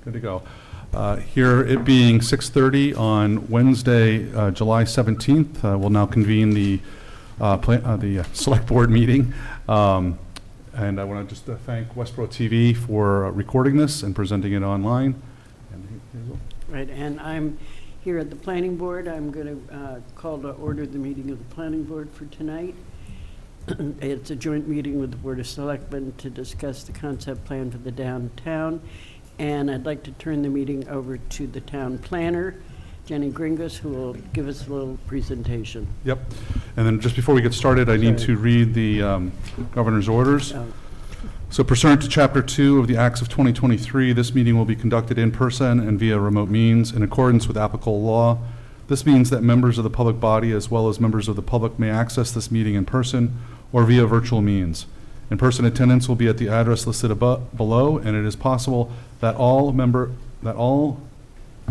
Good to go. Here, it being 6:30 on Wednesday, July 17th, we'll now convene the Select Board meeting. And I want to just thank Westborough TV for recording this and presenting it online. Right, and I'm here at the Planning Board. I'm going to call to order the meeting of the Planning Board for tonight. It's a joint meeting with the Board of Selectmen to discuss the concept plan for the downtown. And I'd like to turn the meeting over to the town planner, Jenny Gringus, who will give us a little presentation. Yep. And then just before we get started, I need to read the governor's orders. So pursuant to Chapter 2 of the Acts of 2023, this meeting will be conducted in person and via remote means in accordance with applicable law. This means that members of the public body as well as members of the public may access this meeting in person or via virtual means. In-person attendance will be at the address listed below, and it is possible that all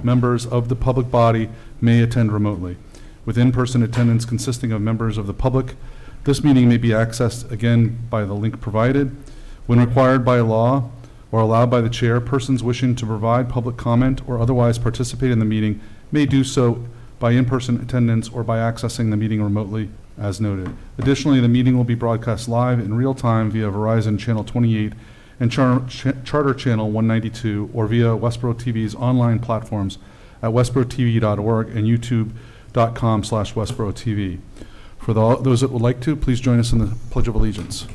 members of the public body may attend remotely. With in-person attendance consisting of members of the public, this meeting may be accessed again by the link provided. When required by law or allowed by the chair, persons wishing to provide public comment or otherwise participate in the meeting may do so by in-person attendance or by accessing the meeting remotely as noted. Additionally, the meeting will be broadcast live in real time via Verizon Channel 28 and Charter Channel 192 or via Westborough TV's online platforms at westboroughTV.org and youtube.com/WestboroughTV. For those that would like to, please join us in the Pledge of Allegiance.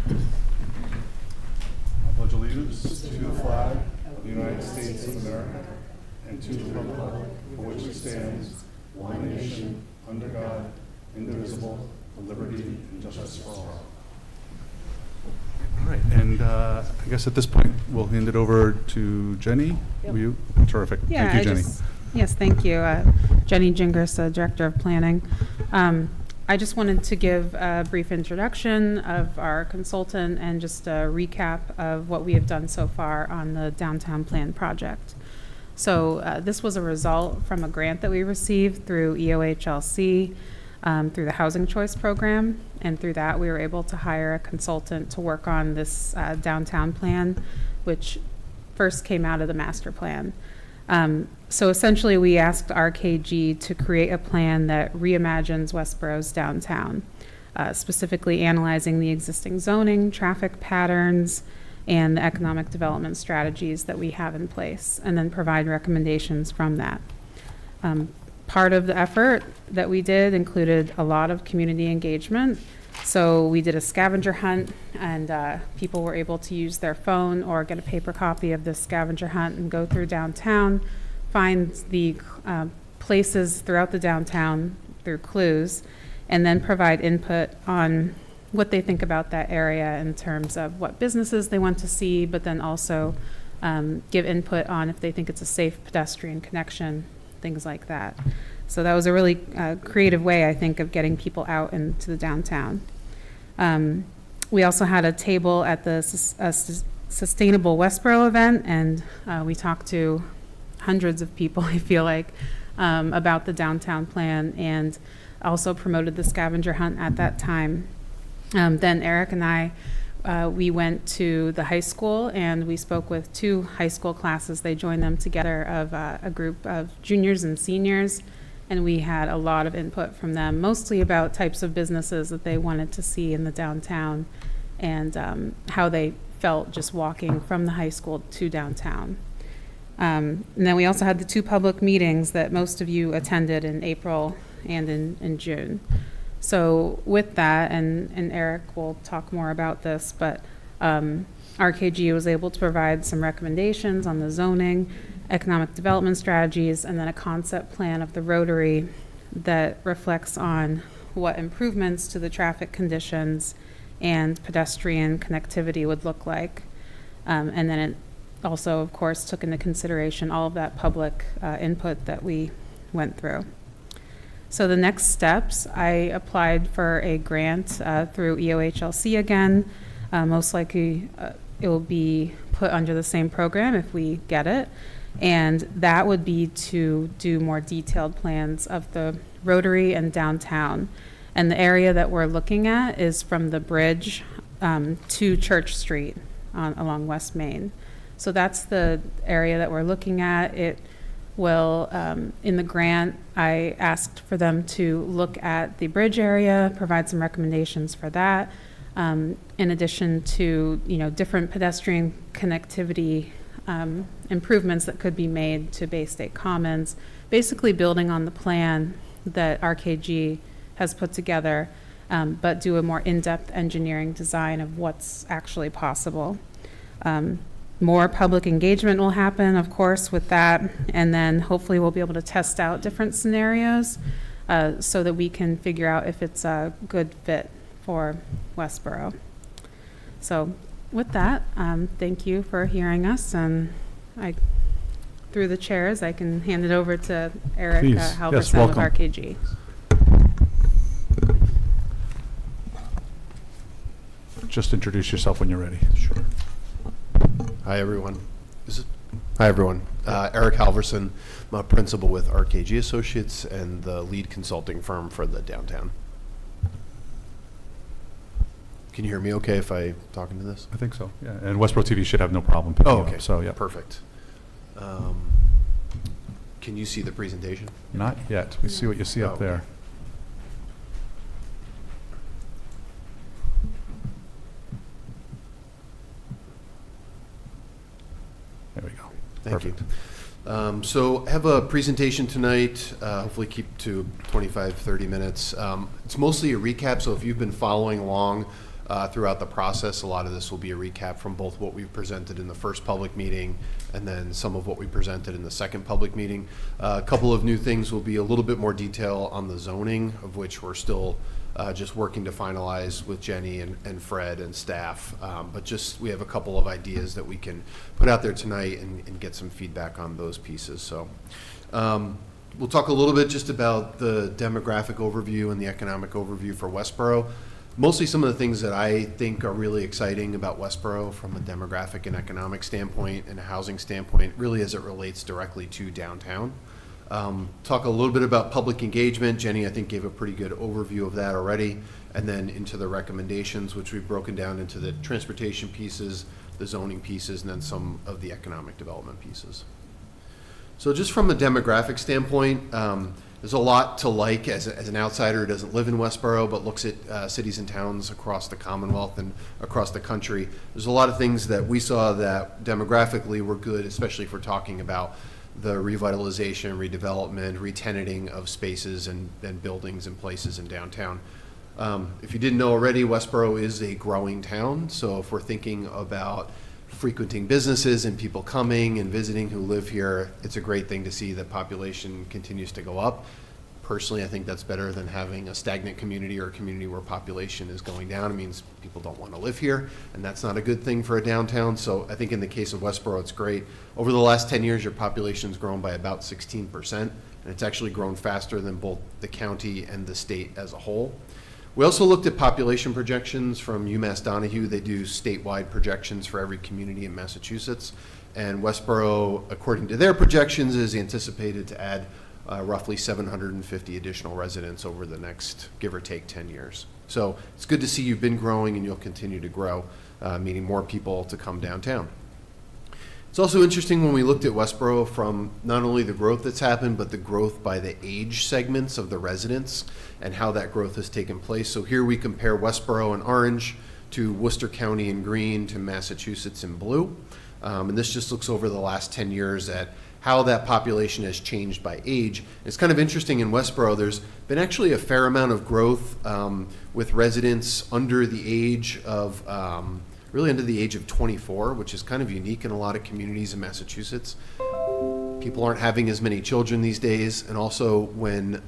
I pledge allegiance to the flag of the United States of America and to the republic for which it stands, one nation, under God, indivisible, with liberty and justice for all. All right, and I guess at this point, we'll hand it over to Jenny. Yep. Will you? Terrific. Yeah, thank you, Jenny. Yes, thank you. Jenny Gingras, Director of Planning. I just wanted to give a brief introduction of our consultant and just a recap of what we have done so far on the downtown plan project. So this was a result from a grant that we received through EOHLC, through the Housing Choice Program, and through that we were able to hire a consultant to work on this downtown plan, which first came out of the master plan. So essentially we asked RKG to create a plan that reimagines Westborough's downtown, specifically analyzing the existing zoning, traffic patterns, and the economic development strategies that we have in place, and then provide recommendations from that. Part of the effort that we did included a lot of community engagement. So we did a scavenger hunt, and people were able to use their phone or get a paper copy of this scavenger hunt and go through downtown, find the places throughout the downtown through clues, and then provide input on what they think about that area in terms of what businesses they want to see, but then also give input on if they think it's a safe pedestrian connection, things like that. So that was a really creative way, I think, of getting people out into the downtown. We also had a table at the Sustainable Westborough event, and we talked to hundreds of people, I feel like, about the downtown plan, and also promoted the scavenger hunt at that time. Then Eric and I, we went to the high school and we spoke with 2 high school classes. They joined them together of a group of juniors and seniors, and we had a lot of input from them, mostly about types of businesses that they wanted to see in the downtown and how they felt just walking from the high school to downtown. And then we also had the 2 public meetings that most of you attended in April and in June. So with that, and Eric will talk more about this, but RKG was able to provide some recommendations on the zoning, economic development strategies, and then a concept plan of the Rotary that reflects on what improvements to the traffic conditions and pedestrian connectivity would look like. And then it also, of course, took into consideration all of that public input that we went through. So the next steps, I applied for a grant through EOHLC again. Most likely it will be put under the same program if we get it. And that would be to do more detailed plans of the Rotary and downtown. And the area that we're looking at is from the bridge to Church Street along West Main. So that's the area that we're looking at. It will, in the grant, I asked for them to look at the bridge area, provide some recommendations for that, in addition to, different pedestrian connectivity improvements that could be made to Bay State Commons, basically building on the plan that RKG has put together, but do a more in-depth engineering design of what's actually possible. More public engagement will happen, of course, with that, and then hopefully we'll be able to test out different scenarios so that we can figure out if it's a good fit for Westborough. So with that, thank you for hearing us, and through the chairs, I can hand it over to Eric Please. Yes, Halverson of welcome. RKG. Just introduce yourself when you're ready. Sure. Hi, everyone. Hi, everyone. Eric Halverson. I'm a principal with RKG Associates and the lead consulting firm for the downtown. Can you hear me okay if I talk into this? I think so, yeah. And Westboro TV should have no problem picking Oh, it okay. up, so, yeah. Perfect. Can you see the presentation? Not yet. We see what you see Oh, up there. There we go. Thank Perfect. you. So I have a presentation tonight, hopefully keep to 25, 30 minutes. It's mostly a recap, so if you've been following along throughout the process, a lot of this will be a recap from both what we presented in the first public meeting and then some of what we presented in the second public meeting. A couple of new things will be a little bit more detail on the zoning, of which we're still just working to finalize with Jenny and Fred and staff. But just, we have a couple of ideas that we can put out there tonight and get some feedback on those pieces. So we'll talk a little bit just about the demographic overview and the economic overview for Westborough. Mostly some of the things that I think are really exciting about Westborough from a demographic and economic standpoint and a housing standpoint, really as it relates directly to downtown. Talk a little bit about public engagement. Jenny, I think, gave a pretty good overview of that already. And then into the recommendations, which we've broken down into the transportation pieces, the zoning pieces, and then some of the economic development pieces. So just from a demographic standpoint, there's a lot to like as an outsider who doesn't live in Westborough but looks at cities and towns across the Commonwealth and across the country. There's a lot of things that we saw that demographically were good, especially if we're talking about the revitalization, redevelopment, re-tenanting of spaces and buildings and places in downtown. If you didn't know already, Westborough is a growing town, so if we're thinking about frequenting businesses and people coming and visiting who live here, it's a great thing to see that population continues to go up. Personally, I think that's better than having a stagnant community or a community where population is going down. It means people don't want to live here, and that's not a good thing for a downtown. So I think in the case of Westborough, it's great. Over the last 10 years, your population's grown by about 16%, and it's actually grown faster than both the county and the state as a whole. We also looked at population projections from UMass Donahue. They do statewide projections for every community in Massachusetts. And Westborough, according to their projections, is anticipated to add roughly 750 additional residents over the next, give or take, 10 years. So it's good to see you've been growing and you'll continue to grow, meaning more people to come downtown. It's also interesting when we looked at Westborough from not only the growth that's happened, but the growth by the age segments of the residents and how that growth has taken place. So here we compare Westborough in orange to Worcester County in green to Massachusetts in blue. And this just looks over the last 10 years at how that population has changed by age. It's kind of interesting in Westborough, there's been actually a fair amount of growth with residents under the age of really under the age of 24, which is kind of unique in a lot of communities in Massachusetts. People aren't having as many children these days, and also when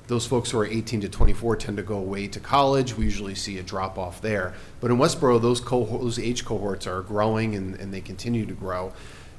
those folks who are 18 to 24 tend to go away to college, we usually see a drop off there. But in Westborough, those age cohorts are growing and they continue to grow.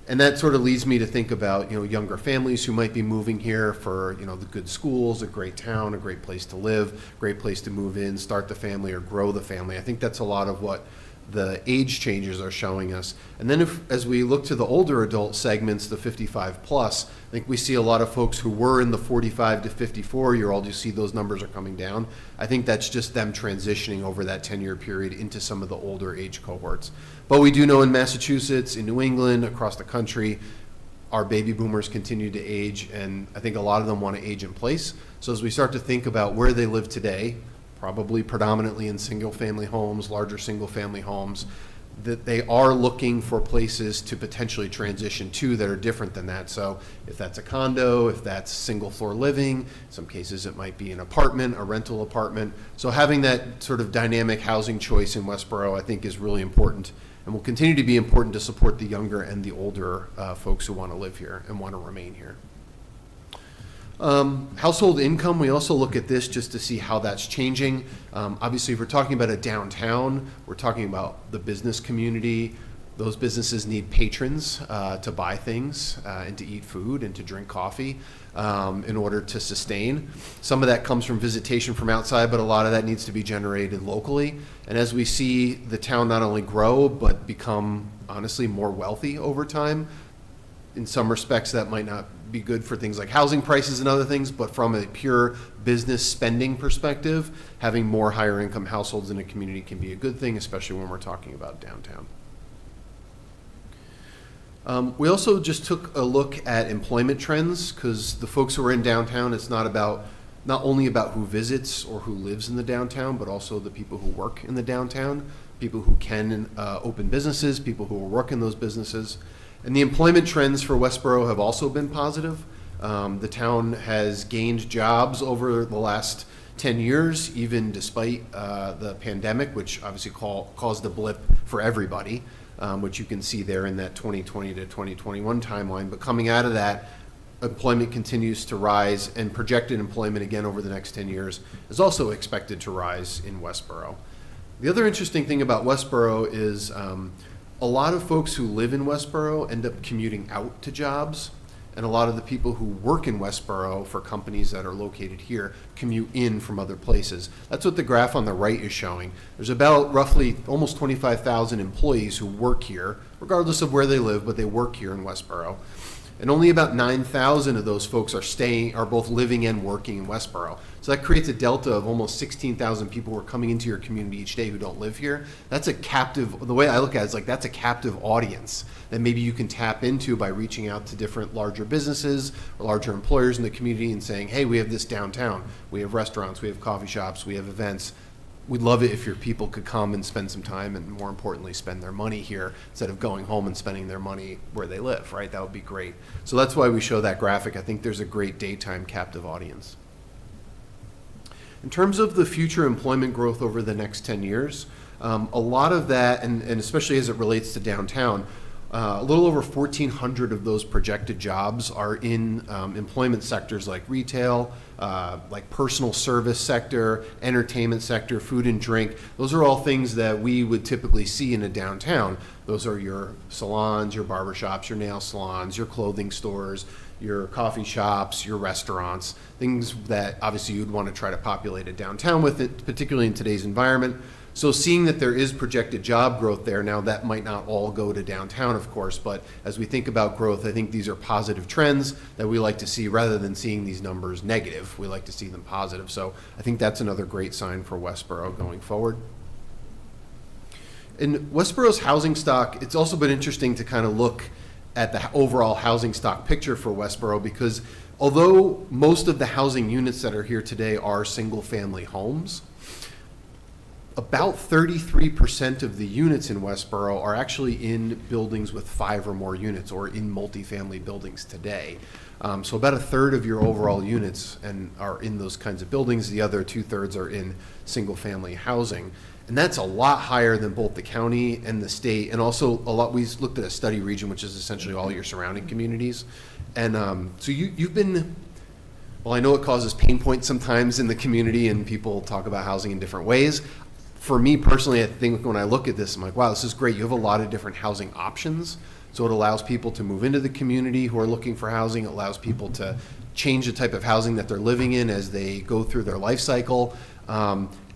And that sort of leads me to think about, younger families who might be moving here for, the good schools, a great town, a great place to live, great place to move in, start the family or grow the family. I think that's a lot of what the age changes are showing us. And then as we look to the older adult segments, the 55 plus, I think we see a lot of folks who were in the 45 to 54-year-old. You see those numbers are coming down. I think that's just them transitioning over that 10-year period into some of the older age cohorts. But we do know in Massachusetts, in New England, across the country, our baby boomers continue to age, and I think a lot of them want to age in place. So as we start to think about where they live today, probably predominantly in single-family homes, larger single-family homes, that they are looking for places to potentially transition to that are different than that. So if that's a condo, if that's single-floor living, in some cases it might be an apartment, a rental apartment. So having that sort of dynamic housing choice in Westborough, I think, is really important and will continue to be important to support the younger and the older folks who want to live here and want to remain here. Household income, we also look at this just to see how that's changing. Obviously, if we're talking about a downtown, we're talking about the business community. Those businesses need patrons to buy things and to eat food and to drink coffee in order to sustain. Some of that comes from visitation from outside, but a lot of that needs to be generated locally. And as we see the town not only grow, but become, honestly, more wealthy over time, in some respects that might not be good for things like housing prices and other things, but from a pure business spending perspective, having more higher income households in a community can be a good thing, especially when we're talking about downtown. We also just took a look at employment trends, because the folks who are in downtown, it's not only about who visits or who lives in the downtown, but also the people who work in the downtown, people who can open businesses, people who will work in those businesses. And the employment trends for Westborough have also been positive. The town has gained jobs over the last 10 years, even despite the pandemic, which obviously caused a blip for everybody, which you can see there in that 2020 to 2021 timeline. But coming out of that, employment continues to rise, and projected employment again over the next 10 years is also expected to rise in Westborough. The other interesting thing about Westborough is a lot of folks who live in Westborough end up commuting out to jobs, and a lot of the people who work in Westborough for companies that are located here commute in from other places. That's what the graph on the right is showing. There's about roughly almost 25,000 employees who work here, regardless of where they live, but they work here in Westborough. And only about 9,000 of those folks are both living and working in Westborough. So that creates a delta of almost 16,000 people who are coming into your community each day who don't live here. That's a captive, the way I look at it is like that's a captive audience that maybe you can tap into by reaching out to different larger businesses or larger employers in the community and saying, hey, we have this downtown. We have restaurants, we have coffee shops, we have events. We'd love it if your people could come and spend some time and, more importantly, spend their money here instead of going home and spending their money where they live, right? That would be great. So that's why we show that graphic. I think there's a great daytime captive audience. In terms of the future employment growth over the next 10 years, a lot of that, and especially as it relates to downtown, a little over 1,400 of those projected jobs are in employment sectors like retail, like personal service sector, entertainment sector, food and drink. Those are all things that we would typically see in a downtown. Those are your salons, your barbershops, your nail salons, your clothing stores, your coffee shops, your restaurants, things that obviously you'd want to try to populate a downtown with, it, particularly in today's environment. So seeing that there is projected job growth there, now that might not all go to downtown, of course, but as we think about growth, I think these are positive trends that we like to see rather than seeing these numbers negative. We like to see them positive. So I think that's another great sign for Westborough going forward. In Westborough's housing stock, it's also been interesting to kind of look at the overall housing stock picture for Westborough, because although most of the housing units that are here today are single-family homes, about 33% of the units in Westborough are actually in buildings with 5 or more units, or in multifamily buildings today. So about a third of your overall units are in those kinds of buildings. The other 2/3 are in single-family housing. And that's a lot higher than both the county and the state, and also a lot. We looked at a study region, which is essentially all your surrounding communities. And so you've been, well, I know it causes pain points sometimes in the community, and people talk about housing in different ways. For me personally, I think when I look at this, I'm like, wow, this is great. You have a lot of different housing options. So it allows people to move into the community who are looking for housing. It allows people to change the type of housing that they're living in as they go through their life cycle.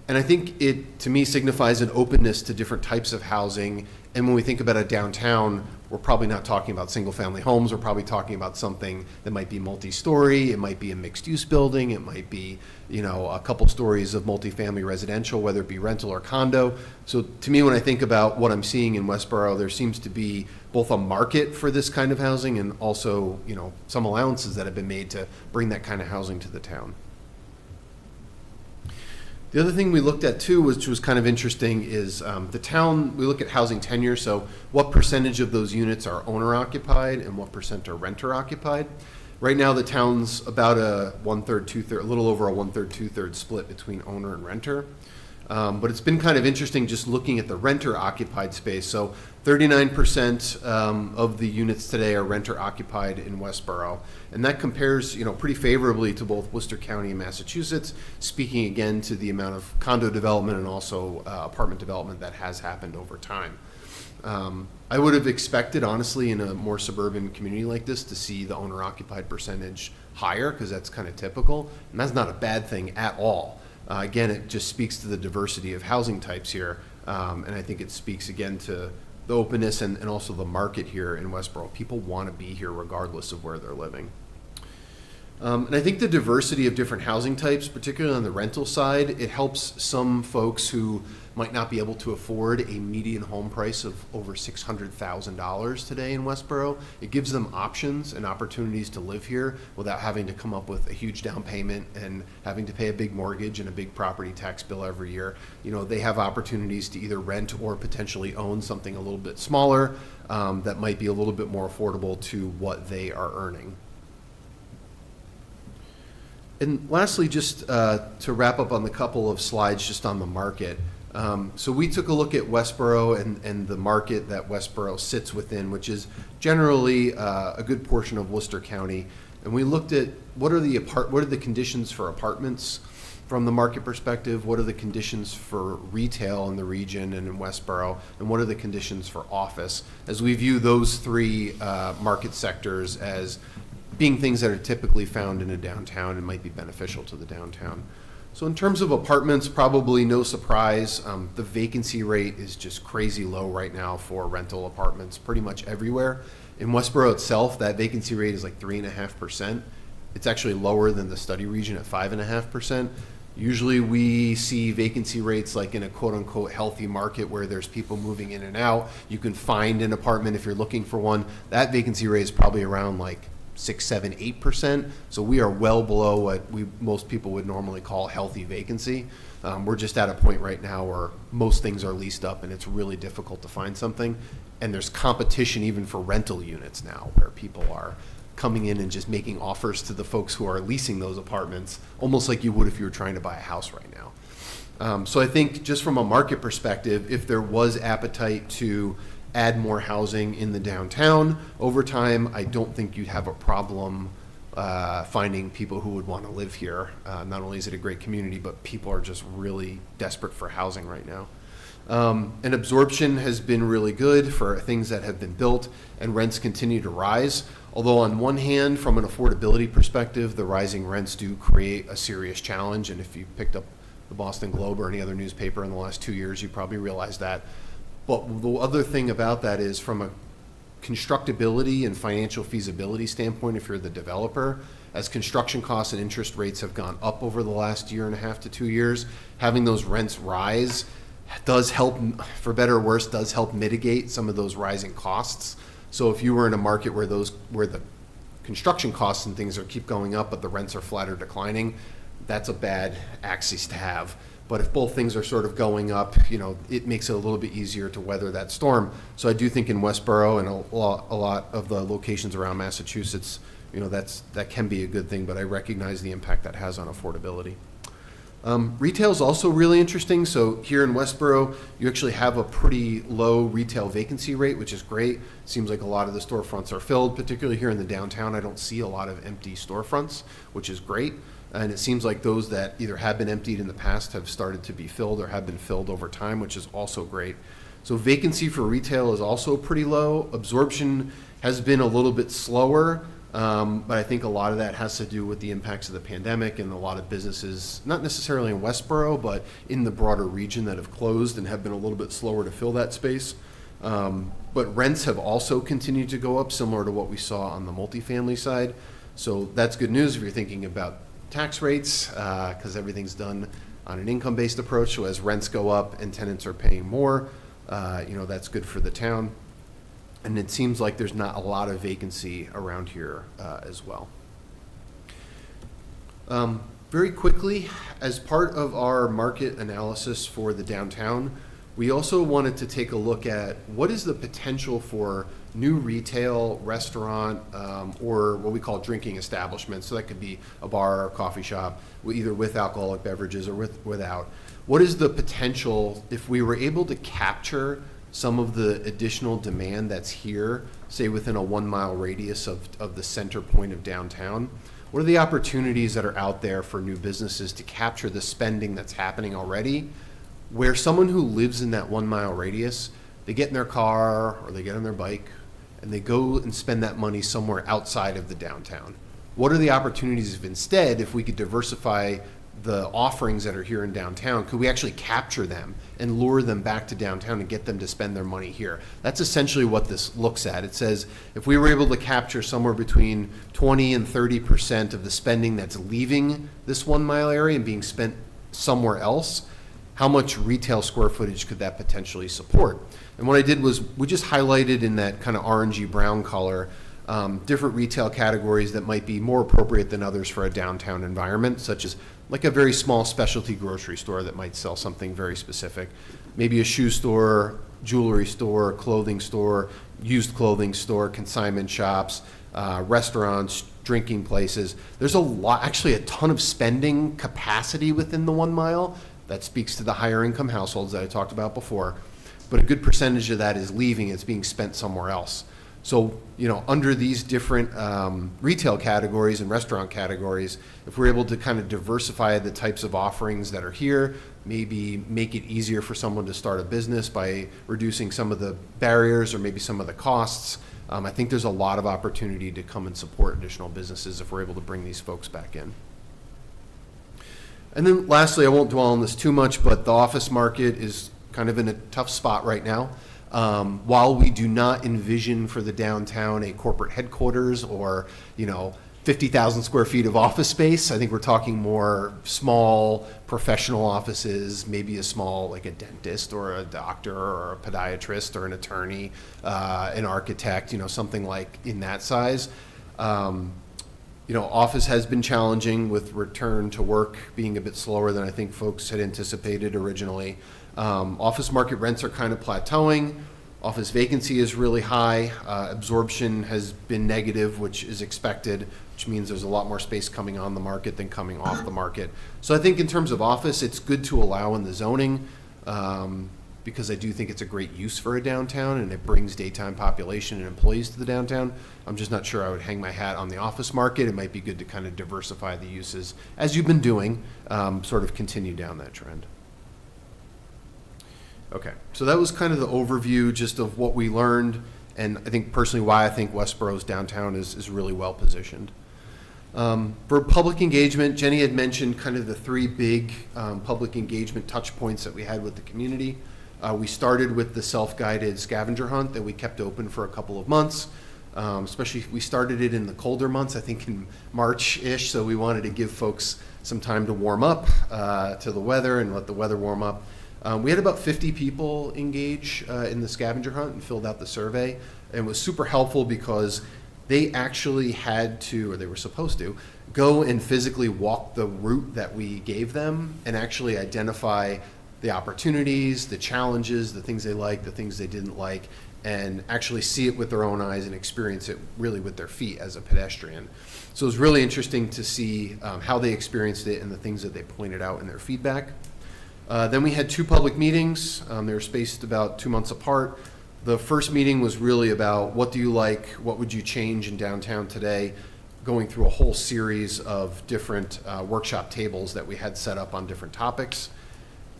And I think it, to me, signifies an openness to different types of housing. And when we think about a downtown, we're probably not talking about single-family homes. We're probably talking about something that might be multi-story. It might be a mixed-use building. It might be, a couple stories of multifamily residential, whether it be rental or condo. So to me, when I think about what I'm seeing in Westborough, there seems to be both a market for this kind of housing and also, some allowances that have been made to bring that kind of housing to the town. The other thing we looked at too, which was kind of interesting, is the town, we look at housing tenure, so what percentage of those units are owner occupied and what percent are renter occupied. Right now the town's about a 1/3, 2/3, a little over a 1/3, 2/3 split between owner and renter. But it's been kind of interesting just looking at the renter occupied space. So 39% of the units today are renter occupied in Westborough. And that compares, pretty favorably to both Worcester County and Massachusetts, speaking again to the amount of condo development and also apartment development that has happened over time. I would have expected, honestly, in a more suburban community like this to see the owner occupied percentage higher, because that's kind of typical. And that's not a bad thing at all. Again, it just speaks to the diversity of housing types here, and I think it speaks again to the openness and also the market here in Westborough. People want to be here regardless of where they're living. And I think the diversity of different housing types, particularly on the rental side, it helps some folks who might not be able to afford a median home price of over $600,000 today in Westborough. It gives them options and opportunities to live here without having to come up with a huge down payment and having to pay a big mortgage and a big property tax bill every year. They have opportunities to either rent or potentially own something a little bit smaller that might be a little bit more affordable to what they are earning. And lastly, just to wrap up on the couple of slides just on the market. So we took a look at Westborough and the market that Westborough sits within, which is generally a good portion of Worcester County. And we looked at what are the conditions for apartments from the market perspective, what are the conditions for retail in the region and in Westborough, and what are the conditions for office, as we view those three market sectors as being things that are typically found in a downtown and might be beneficial to the downtown. So in terms of apartments, probably no surprise, the vacancy rate is just crazy low right now for rental apartments pretty much everywhere. In Westborough itself, that vacancy rate is like 3.5%. It's actually lower than the study region at 5.5%. Usually we see vacancy rates like in a quote unquote healthy market where there's people moving in and out. You can find an apartment if you're looking for one. That vacancy rate is probably around like 6, 7, 8%. So we are well below what most people would normally call healthy vacancy. We're just at a point right now where most things are leased up and it's really difficult to find something. And there's competition even for rental units now where people are coming in and just making offers to the folks who are leasing those apartments, almost like you would if you were trying to buy a house right now. So I think just from a market perspective, if there was appetite to add more housing in the downtown over time, I don't think you'd have a problem finding people who would want to live here. Not only is it a great community, but people are just really desperate for housing right now. And absorption has been really good for things that have been built, and rents continue to rise. Although on one hand, from an affordability perspective, the rising rents do create a serious challenge. And if you picked up the Boston Globe or any other newspaper in the last 2 years, you probably realize that. But the other thing about that is from a constructability and financial feasibility standpoint, if you're the developer, as construction costs and interest rates have gone up over the last 1.5 to 2 years, having those rents rise does help, for better or worse, does help mitigate some of those rising costs. So if you were in a market where the construction costs and things keep going up, but the rents are flat or declining, that's a bad axis to have. But if both things are sort of going up, it makes it a little bit easier to weather that storm. So I do think in Westborough and a lot of the locations around Massachusetts, that can be a good thing, but I recognize the impact that has on affordability. Retail is also really interesting. So here in Westborough, you actually have a pretty low retail vacancy rate, which is great. Seems like a lot of the storefronts are filled, particularly here in the downtown. I don't see a lot of empty storefronts, which is great. And it seems like those that either have been emptied in the past have started to be filled or have been filled over time, which is also great. So vacancy for retail is also pretty low. Absorption has been a little bit slower, But I think a lot of that has to do with the impacts of the pandemic and a lot of businesses, not necessarily in Westborough, but in the broader region that have closed and have been a little bit slower to fill that space. But rents have also continued to go up, similar to what we saw on the multifamily side. So that's good news if you're thinking about tax rates, because everything's done on an income-based approach. So as rents go up and tenants are paying more, that's good for the town. And it seems like there's not a lot of vacancy around here as well. Very quickly, as part of our market analysis for the downtown, we also wanted to take a look at what is the potential for new retail, restaurant, or what we call drinking establishments. So that could be a bar or a coffee shop, either with alcoholic beverages or without. What is the potential if we were able to capture some of the additional demand that's here, say within a 1 mile radius of the center point of downtown? What are the opportunities that are out there for new businesses to capture the spending that's happening already, where someone who lives in that 1 mile radius, they get in their car or they get on their bike and they go and spend that money somewhere outside of the downtown? What are the opportunities if we could diversify the offerings that are here in downtown? Could we actually capture them and lure them back to downtown and get them to spend their money here? That's essentially what this looks at. It says if we were able to capture somewhere between 20 and 30% of the spending that's leaving this 1 mile area and being spent somewhere else, how much retail square footage could that potentially support? And what I did was we just highlighted in that kind of orangey brown color different retail categories that might be more appropriate than others for a downtown environment, such as like a very small specialty grocery store that might sell something very specific. Maybe a shoe store, jewelry store, clothing store, used clothing store, consignment shops, restaurants, drinking places. There's actually a ton of spending capacity within the 1 mile. That speaks to the higher income households that I talked about before. But a good percentage of that is leaving. It's being spent somewhere else. So, under these different retail categories and restaurant categories, if we're able to kind of diversify the types of offerings that are here, maybe make it easier for someone to start a business by reducing some of the barriers or maybe some of the costs, I think there's a lot of opportunity to come and support additional businesses if we're able to bring these folks back in. And then lastly, I won't dwell on this too much, but the office market is kind of in a tough spot right now. While we do not envision for the downtown a corporate headquarters or, 50,000 square feet of office space, I think we're talking more small professional offices, maybe a small, like a dentist or a doctor or a podiatrist or an attorney, an architect, something like in that size. Office has been challenging with return to work being a bit slower than I think folks had anticipated originally. Office market rents are kind of plateauing. Office vacancy is really high. Absorption has been negative, which is expected, which means there's a lot more space coming on the market than coming off the market. So I think in terms of office, it's good to allow in the zoning because I do think it's a great use for a downtown and it brings daytime population and employees to the downtown. I'm just not sure I would hang my hat on the office market. It might be good to kind of diversify the uses, as you've been doing, sort of continue down that trend. Okay, so that was kind of the overview just of what we learned, and I think personally why I think Westborough's downtown is really well positioned. For public engagement, Jenny had mentioned kind of the 3 big public engagement touch points that we had with the community. We started with the self-guided scavenger hunt that we kept open for a couple of months. Especially we started it in the colder months, I think in March-ish, so we wanted to give folks some time to warm up to the weather and let the weather warm up. We had about 50 people engage in the scavenger hunt and filled out the survey, and it was super helpful because they actually had to, or they were supposed to, go and physically walk the route that we gave them and actually identify the opportunities, the challenges, the things they liked, the things they didn't like, and actually see it with their own eyes and experience it really with their feet as a pedestrian. So it was really interesting to see how they experienced it and the things that they pointed out in their feedback. Then we had 2 public meetings. They were spaced about 2 months apart. The first meeting was really about what do you like, what would you change in downtown today, going through a whole series of different workshop tables that we had set up on different topics.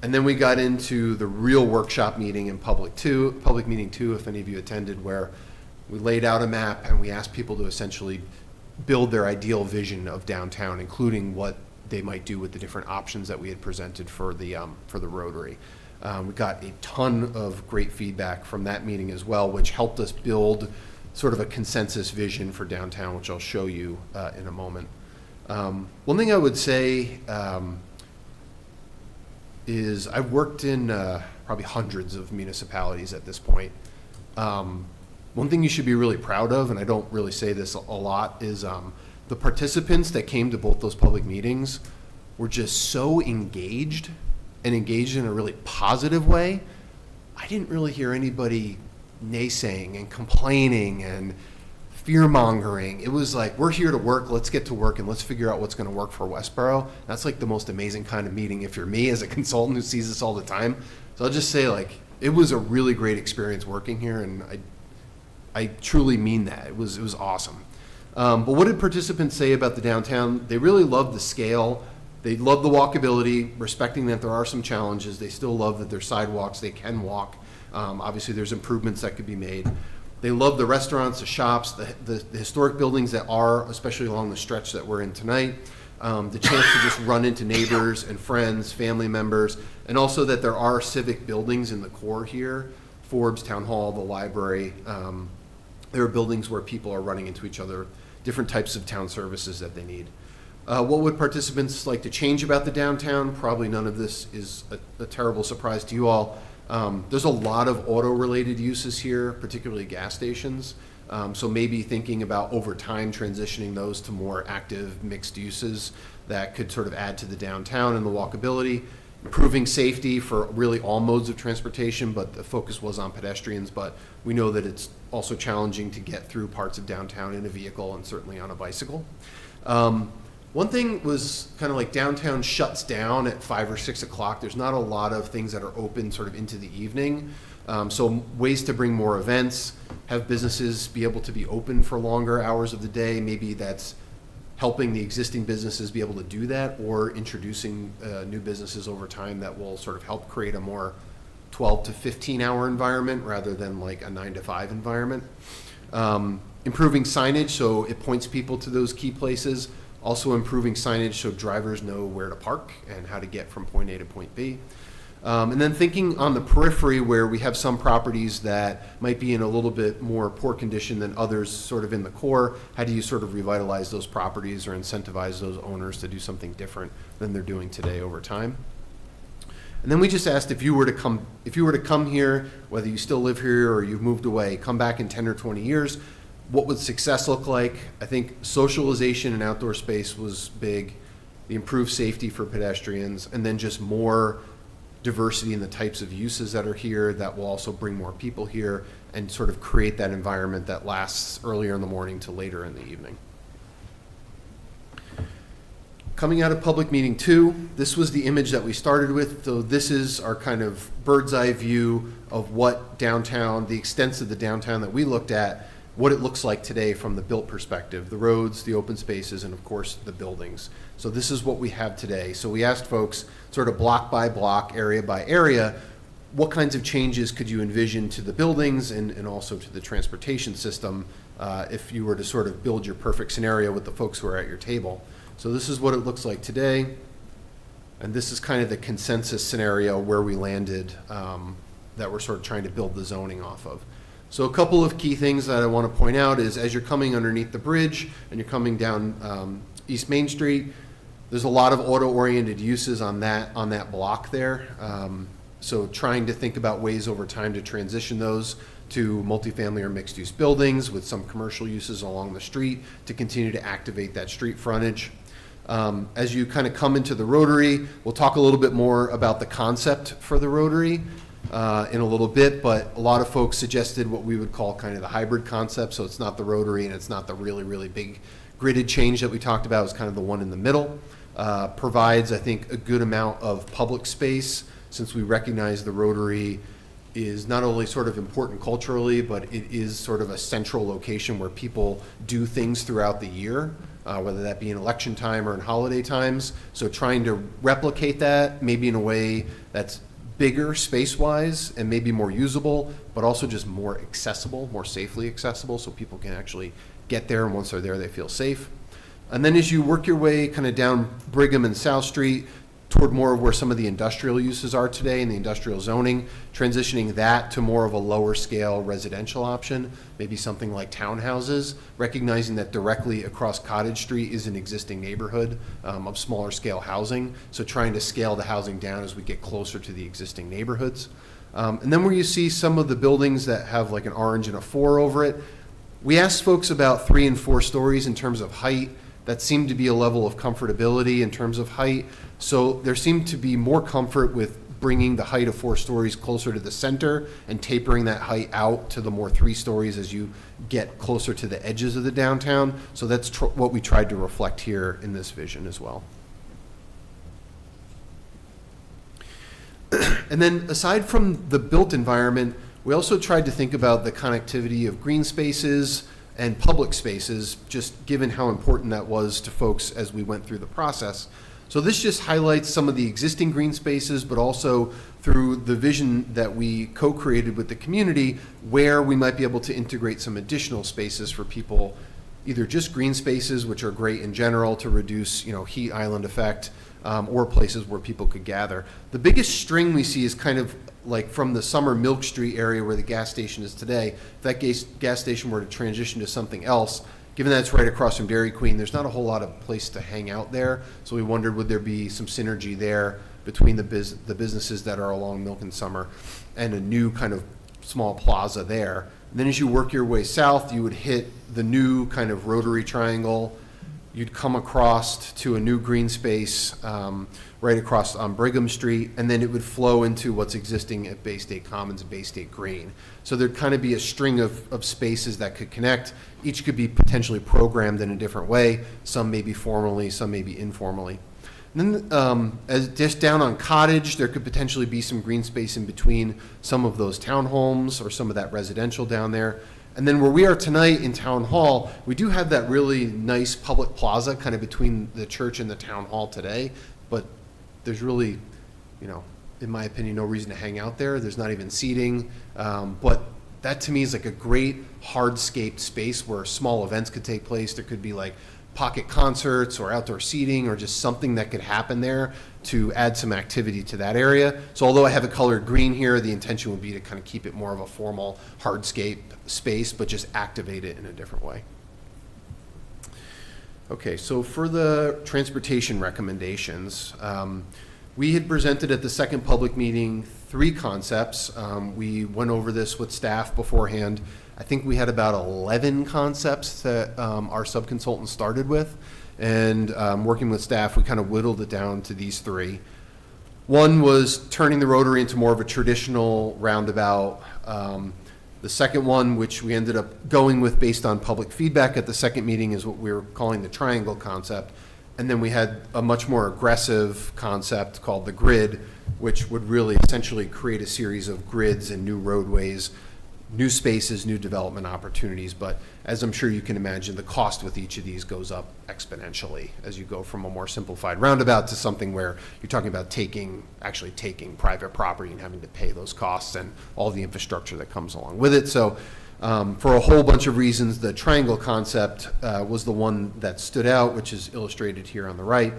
And then we got into the real workshop meeting in public meeting 2, if any of you attended, where we laid out a map and we asked people to essentially build their ideal vision of downtown, including what they might do with the different options that we had presented for the Rotary. We got a ton of great feedback from that meeting as well, which helped us build sort of a consensus vision for downtown, which I'll show you in a moment. One thing I would say is I've worked in probably hundreds of municipalities at this point. One thing you should be really proud of, and I don't really say this a lot, is the participants that came to both those public meetings were just so engaged, and engaged in a really positive way. I didn't really hear anybody naysaying and complaining and fear-mongering. It was like, we're here to work, let's get to work, and let's figure out what's going to work for Westborough. That's like the most amazing kind of meeting if you're me as a consultant who sees this all the time. So I'll just say, like, it was a really great experience working here, and I truly mean that. It was awesome. But what did participants say about the downtown? They really loved the scale. They love the walkability, respecting that there are some challenges. They still love that there's sidewalks, they can walk. Obviously, there's improvements that could be made. They love the restaurants, the shops, the historic buildings that are, especially along the stretch that we're in tonight. The chance to just run into neighbors and friends, family members, and also that there are civic buildings in the core here. Forbes, Town Hall, the library. There are buildings where people are running into each other, different types of town services that they need. What would participants like to change about the downtown? Probably none of this is a terrible surprise to you all. There's a lot of auto-related uses here, particularly gas stations. So maybe thinking about over time transitioning those to more active mixed uses that could sort of add to the downtown and the walkability. Improving safety for really all modes of transportation, but the focus was on pedestrians. But we know that it's also challenging to get through parts of downtown in a vehicle and certainly on a bicycle. One thing was kind of like downtown shuts down at 5 or 6 o'clock. There's not a lot of things that are open sort of into the evening. So ways to bring more events, have businesses be able to be open for longer hours of the day. Maybe that's helping the existing businesses be able to do that, or introducing new businesses over time that will sort of help create a more 12 to 15 hour environment rather than like a 9 to 5 environment. Improving signage so it points people to those key places. Also improving signage so drivers know where to park and how to get from point A to point B. And then thinking on the periphery where we have some properties that might be in a little bit more poor condition than others sort of in the core, how do you sort of revitalize those properties or incentivize those owners to do something different than they're doing today over time? And then we just asked if you were to come here, whether you still live here or you've moved away, come back in 10 or 20 years, what would success look like? I think socialization and outdoor space was big, the improved safety for pedestrians, and then just more diversity in the types of uses that are here that will also bring more people here and sort of create that environment that lasts earlier in the morning to later in the evening. Coming out of public meeting 2, this was the image that we started with. So this is our kind of bird's eye view of what downtown, the extents of the downtown that we looked at, what it looks like today from the built perspective, the roads, the open spaces, and of course the buildings. So this is what we have today. So we asked folks sort of block by block, area by area, what kinds of changes could you envision to the buildings and also to the transportation system if you were to sort of build your perfect scenario with the folks who are at your table. So this is what it looks like today. And this is kind of the consensus scenario where we landed that we're sort of trying to build the zoning off of. So a couple of key things that I want to point out is as you're coming underneath the bridge and you're coming down East Main Street, there's a lot of auto-oriented uses on that block there. So trying to think about ways over time to transition those to multifamily or mixed-use buildings with some commercial uses along the street to continue to activate that street frontage. As you kind of come into the Rotary, we'll talk a little bit more about the concept for the Rotary in a little bit, but a lot of folks suggested what we would call kind of the hybrid concept. So it's not the Rotary and it's not the really, really big gridded change that we talked about. It's kind of the one in the middle. Provides, I think, a good amount of public space since we recognize the Rotary is not only sort of important culturally, but it is sort of a central location where people do things throughout the year, whether that be in election time or in holiday times. So trying to replicate that maybe in a way that's bigger space-wise and maybe more usable, but also just more accessible, more safely accessible, so people can actually get there, and once they're there, they feel safe. And then as you work your way kind of down Brigham and South Street toward more of where some of the industrial uses are today in the industrial zoning, transitioning that to more of a lower scale residential option, maybe something like townhouses, recognizing that directly across Cottage Street is an existing neighborhood of smaller scale housing. So trying to scale the housing down as we get closer to the existing neighborhoods. And then where you see some of the buildings that have like an orange and a 4 over it, we asked folks about 3 and 4 stories in terms of height. That seemed to be a level of comfortability in terms of height. So there seemed to be more comfort with bringing the height of 4 stories closer to the center and tapering that height out to the more 3 stories as you get closer to the edges of the downtown. So that's what we tried to reflect here in this vision as well. And then aside from the built environment, we also tried to think about the connectivity of green spaces and public spaces, just given how important that was to folks as we went through the process. So this just highlights some of the existing green spaces, but also through the vision that we co-created with the community, where we might be able to integrate some additional spaces for people, either just green spaces, which are great in general to reduce, heat island effect, or places where people could gather. The biggest string we see is kind of like from the Summer Milk Street area where the gas station is today. If that gas station were to transition to something else, given that it's right across from Dairy Queen, there's not a whole lot of place to hang out there. So we wondered, would there be some synergy there between the businesses that are along Milk and Summer and a new kind of small plaza there. And then as you work your way south, you would hit the new kind of rotary triangle. You'd come across to a new green space right across on Brigham Street, and then it would flow into what's existing at Bay State Commons and Bay State Green. So there'd kind of be a string of spaces that could connect. Each could be potentially programmed in a different way. Some maybe formally, some maybe informally. And then as just down on Cottage, there could potentially be some green space in between some of those townhomes or some of that residential down there. And then where we are tonight in Town Hall, we do have that really nice public plaza kind of between the church and the Town Hall today, but there's really, in my opinion, no reason to hang out there. There's not even seating, but that to me is like a great hardscape space where small events could take place. There could be like pocket concerts or outdoor seating or just something that could happen there to add some activity to that area. So although I have it colored green here, the intention would be to kind of keep it more of a formal hardscape space, but just activate it in a different way. Okay, so for the transportation recommendations, we had presented at the second public meeting 3 concepts. We went over this with staff beforehand. I think we had about 11 concepts that our subconsultant started with, and working with staff, we kind of whittled it down to these 3. One was turning the rotary into more of a traditional roundabout. The second one, which we ended up going with based on public feedback at the second meeting, is what we were calling the triangle concept. And then we had a much more aggressive concept called the grid, which would really essentially create a series of grids and new roadways, new spaces, new development opportunities. But as I'm sure you can imagine, the cost with each of these goes up exponentially as you go from a more simplified roundabout to something where you're talking about actually taking private property and having to pay those costs and all the infrastructure that comes along with it. So for a whole bunch of reasons, the triangle concept was the one that stood out, which is illustrated here on the right.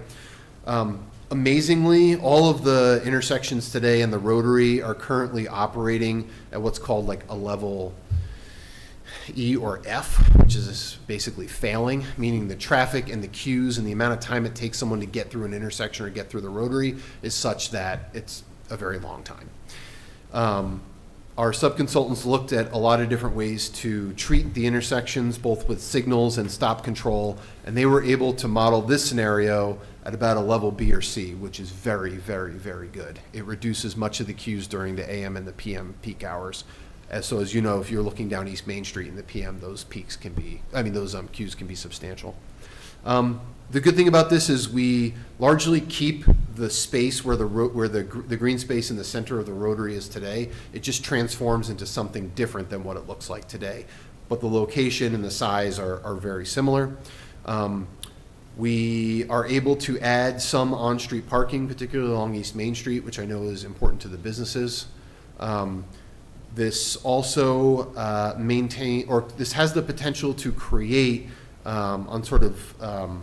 Amazingly, all of the intersections today in the rotary are currently operating at what's called like a level E or F, which is basically failing, meaning the traffic and the queues and the amount of time it takes someone to get through an intersection or get through the rotary is such that it's a very long time. Our subconsultants looked at a lot of different ways to treat the intersections, both with signals and stop control, and they were able to model this scenario at about a level B or C, which is very, very, very good. It reduces much of the queues during the AM and the PM peak hours. So as you know, if you're looking down East Main Street in the PM, those queues can be substantial. The good thing about this is we largely keep the space where the green space in the center of the rotary is today. It just transforms into something different than what it looks like today. But the location and the size are very similar. We are able to add some on-street parking, particularly along East Main Street, which I know is important to the businesses. This also this has the potential to create on sort of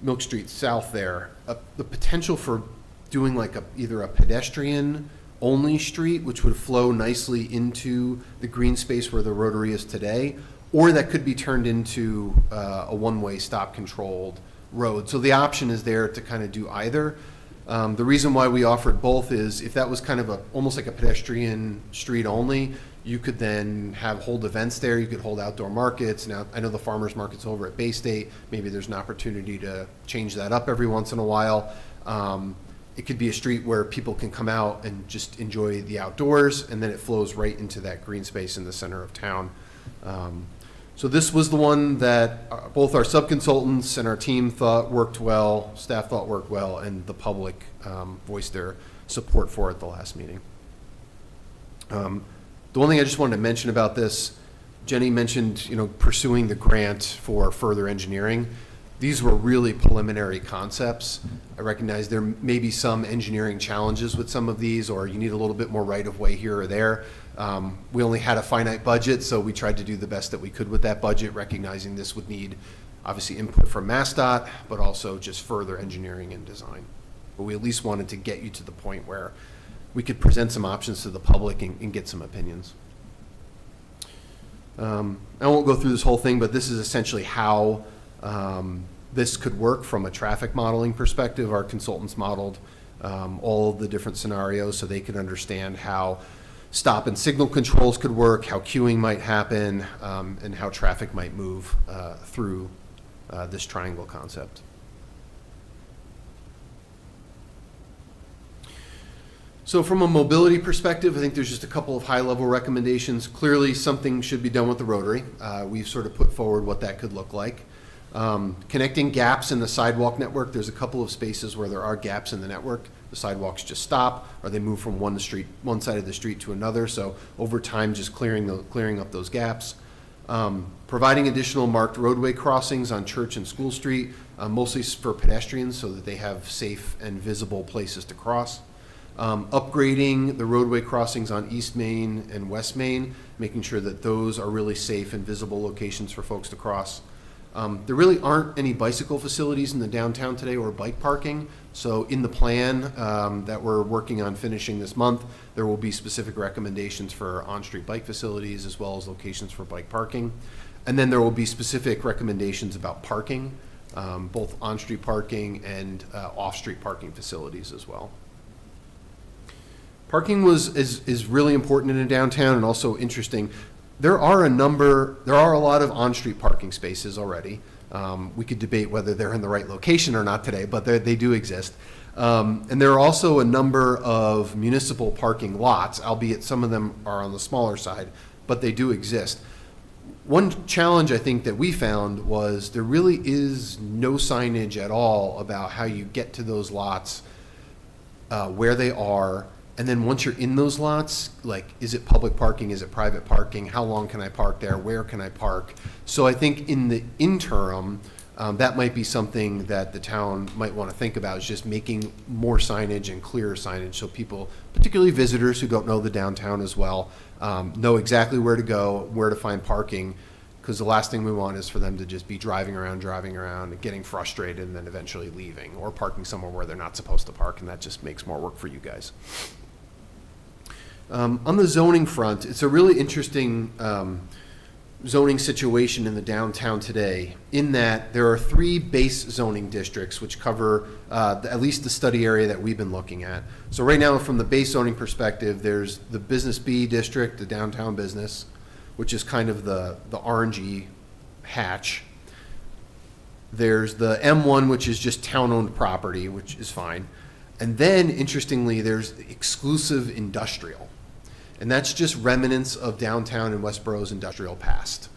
Milk Street South there, the potential for doing like either a pedestrian only street, which would flow nicely into the green space where the Rotary is today, or that could be turned into a one-way stop controlled road. So the option is there to kind of do either. The reason why we offered both is if that was kind of almost like a pedestrian street only, you could then hold events there. You could hold outdoor markets. Now, I know the farmers market's over at Bay State. Maybe there's an opportunity to change that up every once in a while. It could be a street where people can come out and just enjoy the outdoors, and then it flows right into that green space in the center of town. So this was the one that both our subconsultants and our team thought worked well, staff thought worked well, and the public voiced their support for at the last meeting. The one thing I just wanted to mention about this, Jenny mentioned, pursuing the grant for further engineering. These were really preliminary concepts. I recognize there may be some engineering challenges with some of these, or you need a little bit more right-of-way here or there. We only had a finite budget, so we tried to do the best that we could with that budget, recognizing this would need, obviously, input from MassDOT, but also just further engineering and design. But we at least wanted to get you to the point where we could present some options to the public and get some opinions. I won't go through this whole thing, but this is essentially how this could work from a traffic modeling perspective. Our consultants modeled all of the different scenarios so they could understand how stop and signal controls could work, how queuing might happen, and how traffic might move through this triangle concept. So from a mobility perspective, I think there's just a couple of high-level recommendations. Clearly, something should be done with the Rotary. We've sort of put forward what that could look like. Connecting gaps in the sidewalk network. There's a couple of spaces where there are gaps in the network. The sidewalks just stop, or they move from one side of the street to another. So over time, just clearing up those gaps. Providing additional marked roadway crossings on Church and School Street, mostly for pedestrians, so that they have safe and visible places to cross. Upgrading the roadway crossings on East Main and West Main, making sure that those are really safe and visible locations for folks to cross. There really aren't any bicycle facilities in the downtown today or bike parking. So in the plan that we're working on finishing this month, there will be specific recommendations for on-street bike facilities as well as locations for bike parking. And then there will be specific recommendations about parking, both on-street parking and off-street parking facilities as well. Parking is really important in a downtown and also interesting. There are a lot of on-street parking spaces already. We could debate whether they're in the right location or not today, but they do exist. And there are also a number of municipal parking lots, albeit some of them are on the smaller side, but they do exist. One challenge I think that we found was there really is no signage at all about how you get to those lots, where they are. And then once you're in those lots, like, is it public parking? Is it private parking? How long can I park there? Where can I park? So I think in the interim, that might be something that the town might want to think about, is just making more signage and clearer signage so people, particularly visitors who don't know the downtown as well, know exactly where to go, where to find parking, because the last thing we want is for them to just be driving around, and getting frustrated, and then eventually leaving, or parking somewhere where they're not supposed to park, and that just makes more work for you guys. On the zoning front, it's a really interesting zoning situation in the downtown today, in that there are 3 base zoning districts which cover at least the study area that we've been looking at. So right now, from the base zoning perspective, there's the Business B district, the downtown business, which is kind of the orangey hatch. There's the M1, which is just town-owned property, which is fine. And then, interestingly, there's exclusive industrial. And that's just remnants of downtown and Westborough's industrial past.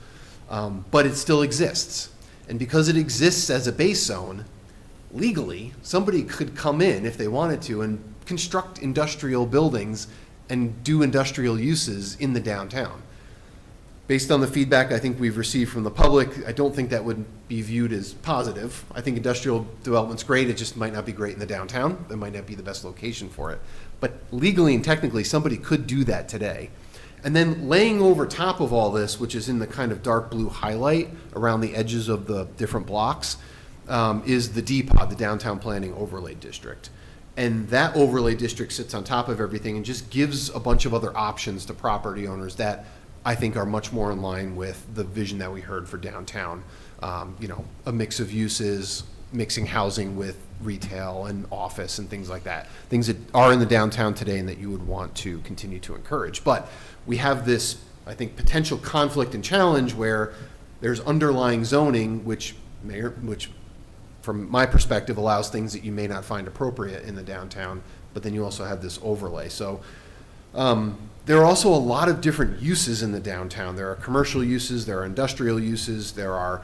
But it still exists. And because it exists as a base zone, legally, somebody could come in if they wanted to and construct industrial buildings and do industrial uses in the downtown. Based on the feedback I think we've received from the public, I don't think that would be viewed as positive. I think industrial development's great, it just might not be great in the downtown. It might not be the best location for it. But legally and technically, somebody could do that today. And then laying over top of all this, which is in the kind of dark blue highlight around the edges of the different blocks, is the DPOD, the Downtown Planning Overlay District. And that overlay district sits on top of everything and just gives a bunch of other options to property owners that I think are much more in line with the vision that we heard for downtown. You know, a mix of uses, mixing housing with retail and office and things like that. Things that are in the downtown today and that you would want to continue to encourage. But we have this, I think, potential conflict and challenge where there's underlying zoning, which from my perspective allows things that you may not find appropriate in the downtown, but then you also have this overlay. So there are also a lot of different uses in the downtown. There are commercial uses, there are industrial uses, there are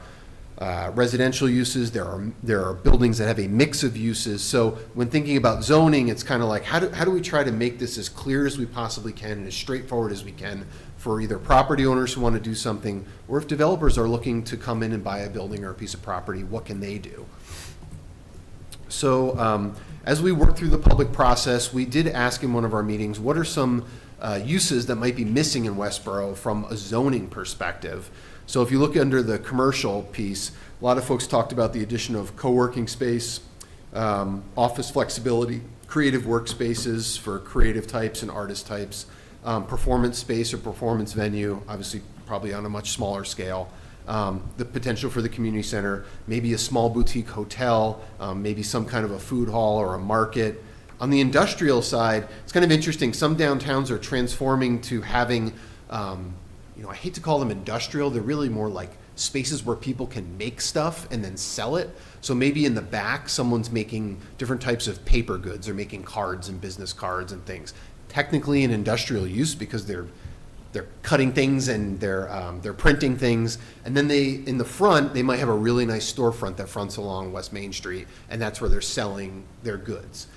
residential uses, there are buildings that have a mix of uses. So when thinking about zoning, it's kind of like, how do we try to make this as clear as we possibly can and as straightforward as we can for either property owners who want to do something, or if developers are looking to come in and buy a building or a piece of property, what can they do? So as we work through the public process, we did ask in one of our meetings, what are some uses that might be missing in Westborough from a zoning perspective? So if you look under the commercial piece, a lot of folks talked about the addition of co-working space, office flexibility, creative workspaces for creative types and artist types, performance space or performance venue, obviously probably on a much smaller scale. The potential for the community center, maybe a small boutique hotel, maybe some kind of a food hall or a market. On the industrial side, it's kind of interesting. Some downtowns are transforming to having, I hate to call them industrial. They're really more like spaces where people can make stuff and then sell it. So maybe in the back, someone's making different types of paper goods. They're making cards and business cards and things. Technically an industrial use because they're cutting things and they're printing things, and then in the front they might have a really nice storefront that fronts along West Main Street, and that's where they're selling their goods.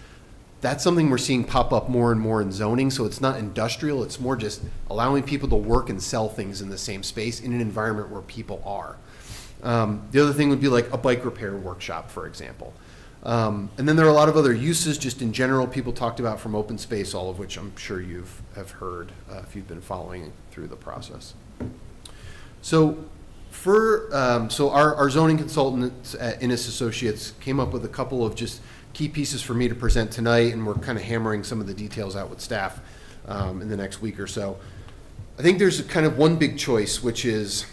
That's something we're seeing pop up more and more in zoning, so it's not industrial, it's more just allowing people to work and sell things in the same space in an environment where people are. The other thing would be like a bike repair workshop, for example. And then there are a lot of other uses just in general people talked about from open space, all of which I'm sure have heard if you've been following through the process. So our zoning consultant at Innes Associates came up with a couple of just key pieces for me to present tonight, and we're kind of hammering some of the details out with staff in the next week or so. I think there's kind of one big choice, which is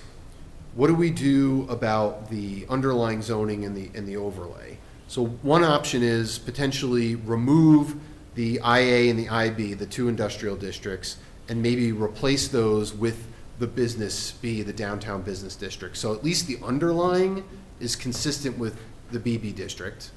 what do we do about the underlying zoning and the overlay? So one option is potentially remove the IA and the IB, the two industrial districts, and maybe replace those with the business B, the downtown business district. So at least the underlying is consistent with the BB district.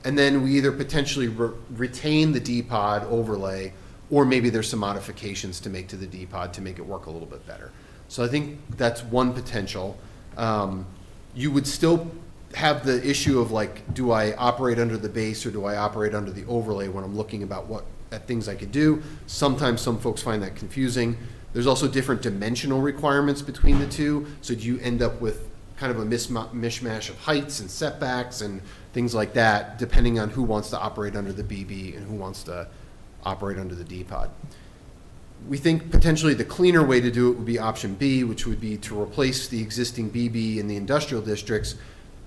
And then we either potentially retain the DPOD overlay, or maybe there's some modifications to make to the DPOD to make it work a little bit better. So I think that's one potential. You would still have the issue of like, do I operate under the base or do I operate under the overlay when I'm looking at things I could do? Sometimes some folks find that confusing. There's also different dimensional requirements between the two. So do you end up with kind of a mishmash of heights and setbacks and things like that, depending on who wants to operate under the BB and who wants to operate under the DPOD. We think potentially the cleaner way to do it would be option B, which would be to replace the existing BB in the industrial districts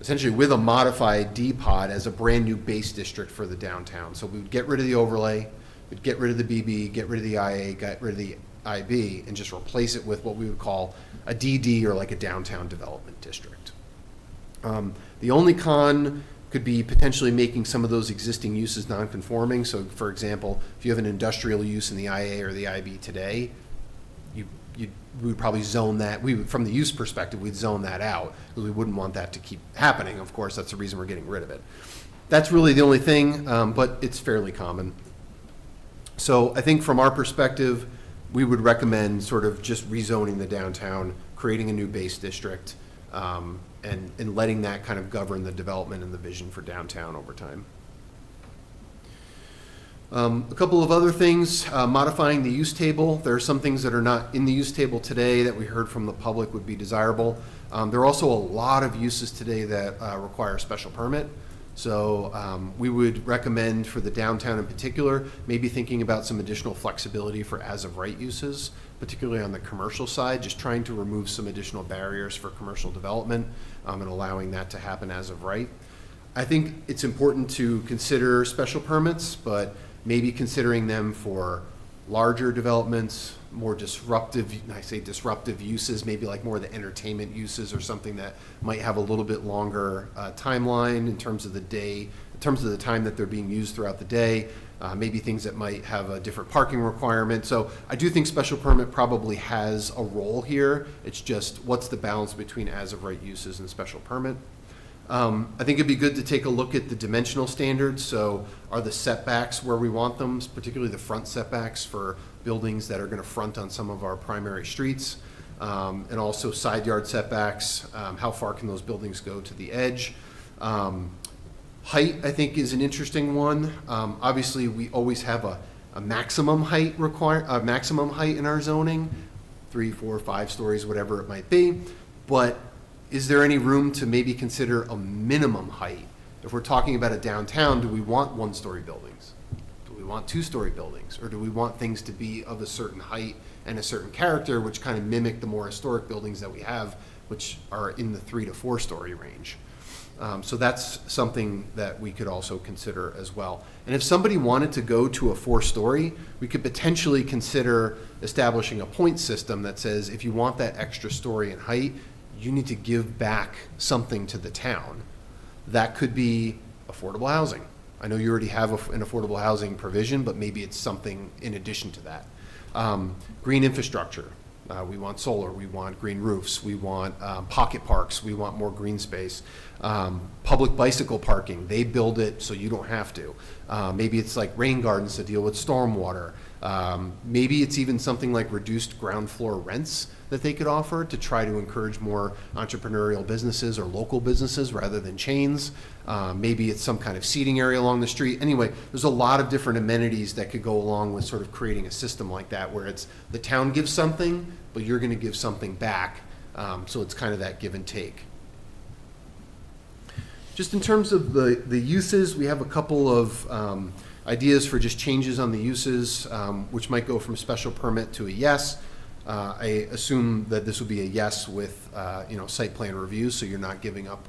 essentially with a modified DPOD as a brand new base district for the downtown. So we would get rid of the overlay, we'd get rid of the BB, get rid of the IA, get rid of the IB, and just replace it with what we would call a DD or like a downtown development district. The only con could be potentially making some of those existing uses non-conforming. So for example, if you have an industrial use in the IA or the IB today, we would probably zone that. From the use perspective, we'd zone that out because we wouldn't want that to keep happening. Of course, that's the reason we're getting rid of it. That's really the only thing, but it's fairly common. So I think from our perspective, we would recommend sort of just rezoning the downtown, creating a new base district, and letting that kind of govern the development and the vision for downtown over time. A couple of other things, modifying the use table. There are some things that are not in the use table today that we heard from the public would be desirable. There are also a lot of uses today that require a special permit. So we would recommend for the downtown in particular, maybe thinking about some additional flexibility for as-of-right uses, particularly on the commercial side, just trying to remove some additional barriers for commercial development and allowing that to happen as of right. I think it's important to consider special permits, but maybe considering them for larger developments, more disruptive, I say disruptive uses, maybe like more of the entertainment uses or something that might have a little bit longer timeline in terms of the day, in terms of the time that they're being used throughout the day, maybe things that might have a different parking requirement. So I do think special permit probably has a role here. It's just what's the balance between as-of-right uses and special permit. I think it'd be good to take a look at the dimensional standards. So are the setbacks where we want them, particularly the front setbacks for buildings that are going to front on some of our primary streets, and also side yard setbacks. How far can those buildings go to the edge? Height, I think, is an interesting one. Obviously, we always have a maximum height in our zoning, 3, 4, 5 stories, whatever it might be. But is there any room to maybe consider a minimum height? If we're talking about a downtown, do we want 1-story buildings? Do we want 2-story buildings? Or do we want things to be of a certain height and a certain character, which kind of mimic the more historic buildings that we have, which are in the 3 to 4-story range? So that's something that we could also consider as well. And if somebody wanted to go to a 4-story, we could potentially consider establishing a point system that says if you want that extra story in height, you need to give back something to the town. That could be affordable housing. I know you already have an affordable housing provision, but maybe it's something in addition to that. Green infrastructure. We want solar, we want green roofs, we want pocket parks, we want more green space. Public bicycle parking, they build it so you don't have to. Maybe it's like rain gardens to deal with stormwater. Maybe it's even something like reduced ground floor rents that they could offer to try to encourage more entrepreneurial businesses or local businesses rather than chains. Maybe it's some kind of seating area along the street. Anyway, there's a lot of different amenities that could go along with sort of creating a system like that where it's the town gives something, but you're going to give something back. So it's kind of that give and take. Just in terms of the uses, we have a couple of ideas for just changes on the uses, which might go from special permit to a yes. I assume that this would be a yes with site plan review, so you're not giving up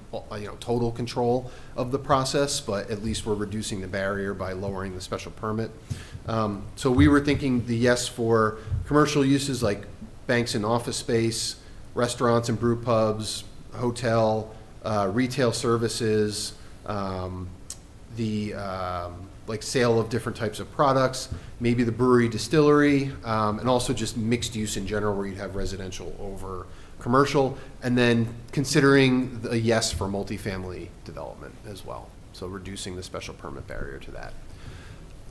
total control of the process, but at least we're reducing the barrier by lowering the special permit. So we were thinking the yes for commercial uses like banks and office space, restaurants and brew pubs, hotel, retail services, like sale of different types of products, maybe the brewery distillery, and also just mixed use in general where you'd have residential over commercial, and then considering a yes for multifamily development as well. So reducing the special permit barrier to that.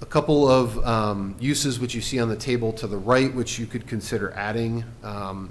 A couple of uses which you see on the table to the right, which you could consider adding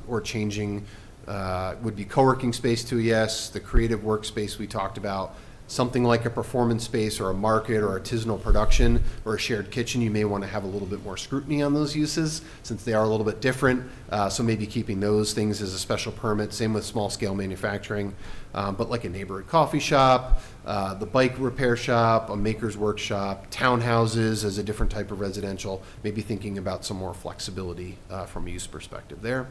or changing, would be co-working space to a yes, the creative workspace we talked about, something like a performance space or a market or artisanal production or a shared kitchen. You may want to have a little bit more scrutiny on those uses since they are a little bit different. So maybe keeping those things as a special permit, same with small scale manufacturing, but like a neighborhood coffee shop, the bike repair shop, a maker's workshop, townhouses as a different type of residential, maybe thinking about some more flexibility from a use perspective there.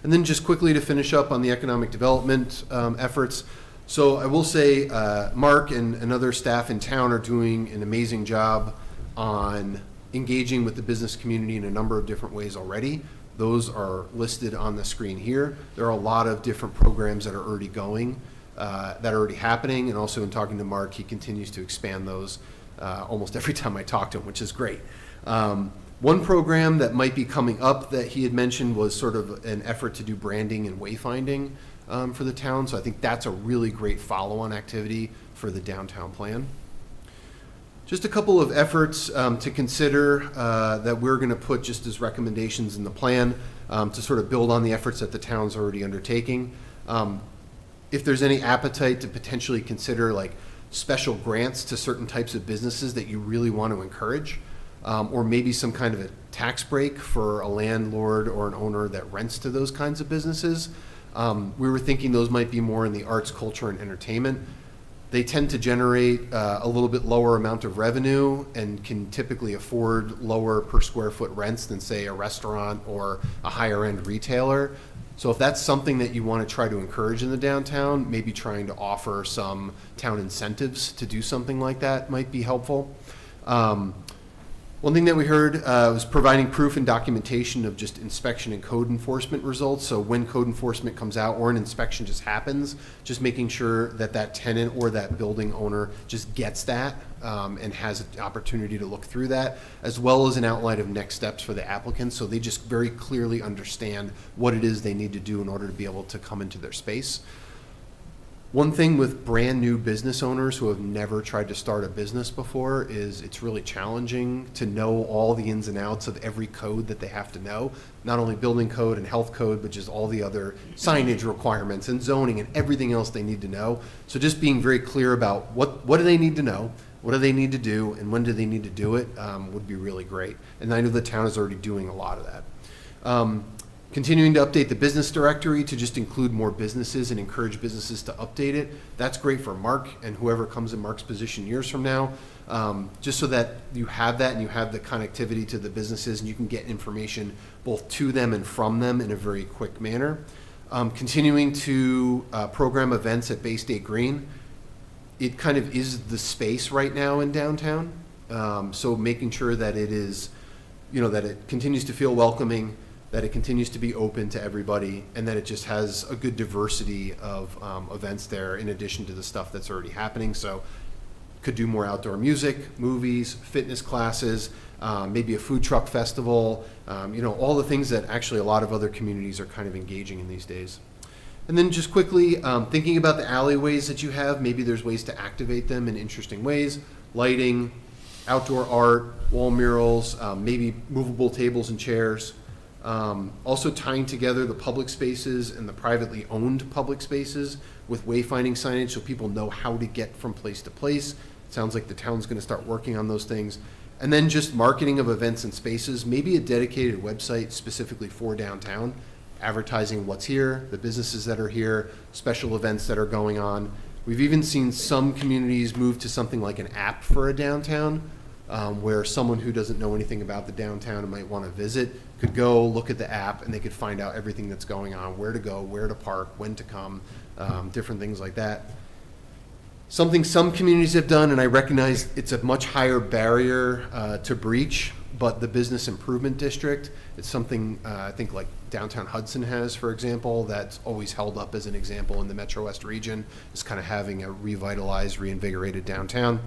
And then just quickly to finish up on the economic development efforts. So I will say Mark and other staff in town are doing an amazing job on engaging with the business community in a number of different ways already. Those are listed on the screen here. There are a lot of different programs that are already going, that are already happening, and also in talking to Mark, he continues to expand those almost every time I talk to him, which is great. One program that might be coming up that he had mentioned was sort of an effort to do branding and wayfinding for the town. So I think that's a really great follow-on activity for the downtown plan. Just a couple of efforts to consider that we're going to put just as recommendations in the plan to sort of build on the efforts that the town's already undertaking. If there's any appetite to potentially consider like special grants to certain types of businesses that you really want to encourage, or maybe some kind of a tax break for a landlord or an owner that rents to those kinds of businesses. We were thinking those might be more in the arts, culture, and entertainment. They tend to generate a little bit lower amount of revenue and can typically afford lower per square foot rents than, say, a restaurant or a higher end retailer. So if that's something that you want to try to encourage in the downtown, maybe trying to offer some town incentives to do something like that might be helpful. One thing that we heard was providing proof and documentation of just inspection and code enforcement results. So when code enforcement comes out or an inspection just happens, just making sure that that tenant or that building owner just gets that and has an opportunity to look through that, as well as an outline of next steps for the applicants, so they just very clearly understand what it is they need to do in order to be able to come into their space. One thing with brand new business owners who have never tried to start a business before is it's really challenging to know all the ins and outs of every code that they have to know, not only building code and health code, but just all the other signage requirements and zoning and everything else they need to know. So just being very clear about what do they need to know, what do they need to do, and when do they need to do it would be really great. And I know the town is already doing a lot of that. Continuing to update the business directory to just include more businesses and encourage businesses to update it. That's great for Mark and whoever comes in Mark's position years from now, just so that you have that and you have the connectivity to the businesses and you can get information both to them and from them in a very quick manner. Continuing to program events at Bay State Green. It kind of is the space right now in downtown. So making sure that it is, that it continues to feel welcoming, that it continues to be open to everybody, and that it just has a good diversity of events there in addition to the stuff that's already happening. So could do more outdoor music, movies, fitness classes, maybe a food truck festival, all the things that actually a lot of other communities are kind of engaging in these days. And then just quickly, thinking about the alleyways that you have, maybe there's ways to activate them in interesting ways, lighting, outdoor art, wall murals, maybe movable tables and chairs. Also tying together the public spaces and the privately owned public spaces with wayfinding signage so people know how to get from place to place. It sounds like the town's going to start working on those things. And then just marketing of events and spaces, maybe a dedicated website specifically for downtown, advertising what's here, the businesses that are here, special events that are going on. We've even seen some communities move to something like an app for a downtown, where someone who doesn't know anything about the downtown and might want to visit could go look at the app and they could find out everything that's going on, where to go, where to park, when to come, different things like that. Something some communities have done, and I recognize it's a much higher barrier to breach, but the business improvement district, it's something I think like downtown Hudson has, for example, that's always held up as an example in the Metro West region, is kind of having a revitalized, reinvigorated downtown.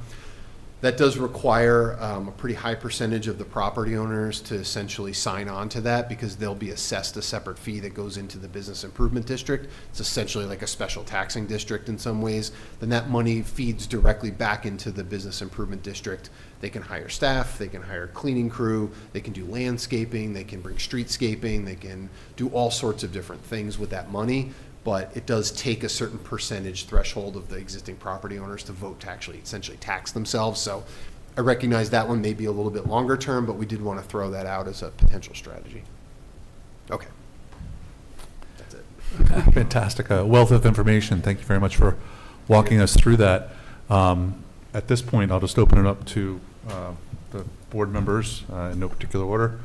That does require a pretty high percentage of the property owners to essentially sign on to that because they'll be assessed a separate fee that goes into the business improvement district. It's essentially like a special taxing district in some ways. Then that money feeds directly back into the business improvement district. They can hire staff, they can hire cleaning crew, they can do landscaping, they can bring streetscaping, they can do all sorts of different things with that money. But it does take a certain percentage threshold of the existing property owners to vote to actually essentially tax themselves. So I recognize that one may be a little bit longer term, but we did want to throw that out as a potential strategy. Okay. That's it. Fantastic. A wealth of information. Thank you very much for walking us through that. At this point, I'll just open it up to the board members in no particular order.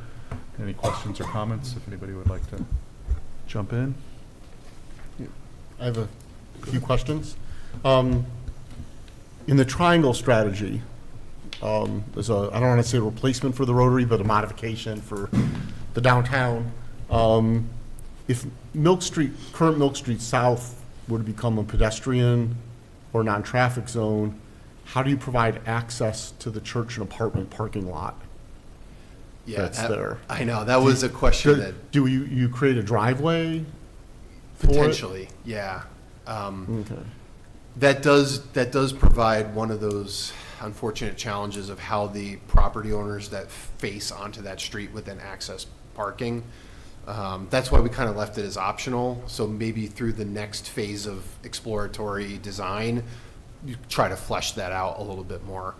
Any questions or comments, if anybody would like to jump in? I have a few questions. In the triangle strategy, there's I don't want to say a replacement for the Rotary, but a modification for the downtown. If current Milk Street South were to become a pedestrian or non-traffic zone, how do you provide access to the church and apartment parking lot? Yeah, that's there. I know, that was a question that. Do you create a driveway? Potentially, yeah. Okay. That does provide one of those unfortunate challenges of how the property owners that face onto that street would then access parking. That's why we kind of left it as optional. So maybe through the next phase of exploratory design, you try to flesh that out a little bit more.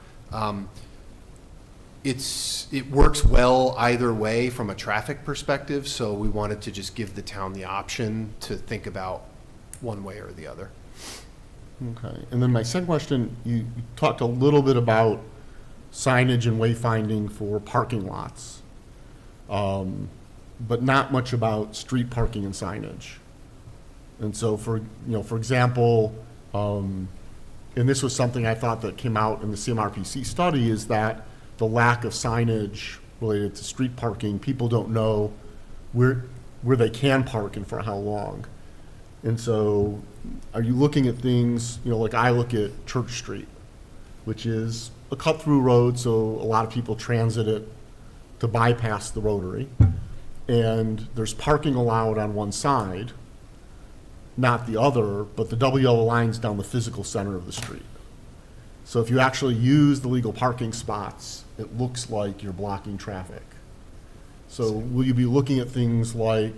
It works well either way from a traffic perspective, so we wanted to just give the town the option to think about one way or the other. Okay, and then my second question, you talked a little bit about signage and wayfinding for parking lots, but not much about street parking and signage. And so for example, and this was something I thought that came out in the CMRPC study, is that the lack of signage related to street parking, people don't know where they can park and for how long. And so are you looking at things, like I look at Church Street, which is a cut-through road, so a lot of people transit it to bypass the rotary. And there's parking allowed on one side, not the other, but the double yellow line's down the physical center of the street. So if you actually use the legal parking spots, it looks like you're blocking traffic. So will you be looking at things like,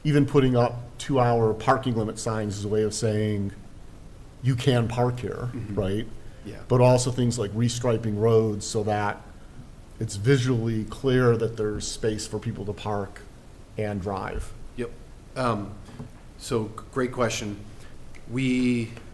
even putting up 2-hour parking limit signs as a way of saying, you can park here, right? Yeah. But also things like restriping roads so that it's visually clear that there's space for people to park and drive. Yep. So great question.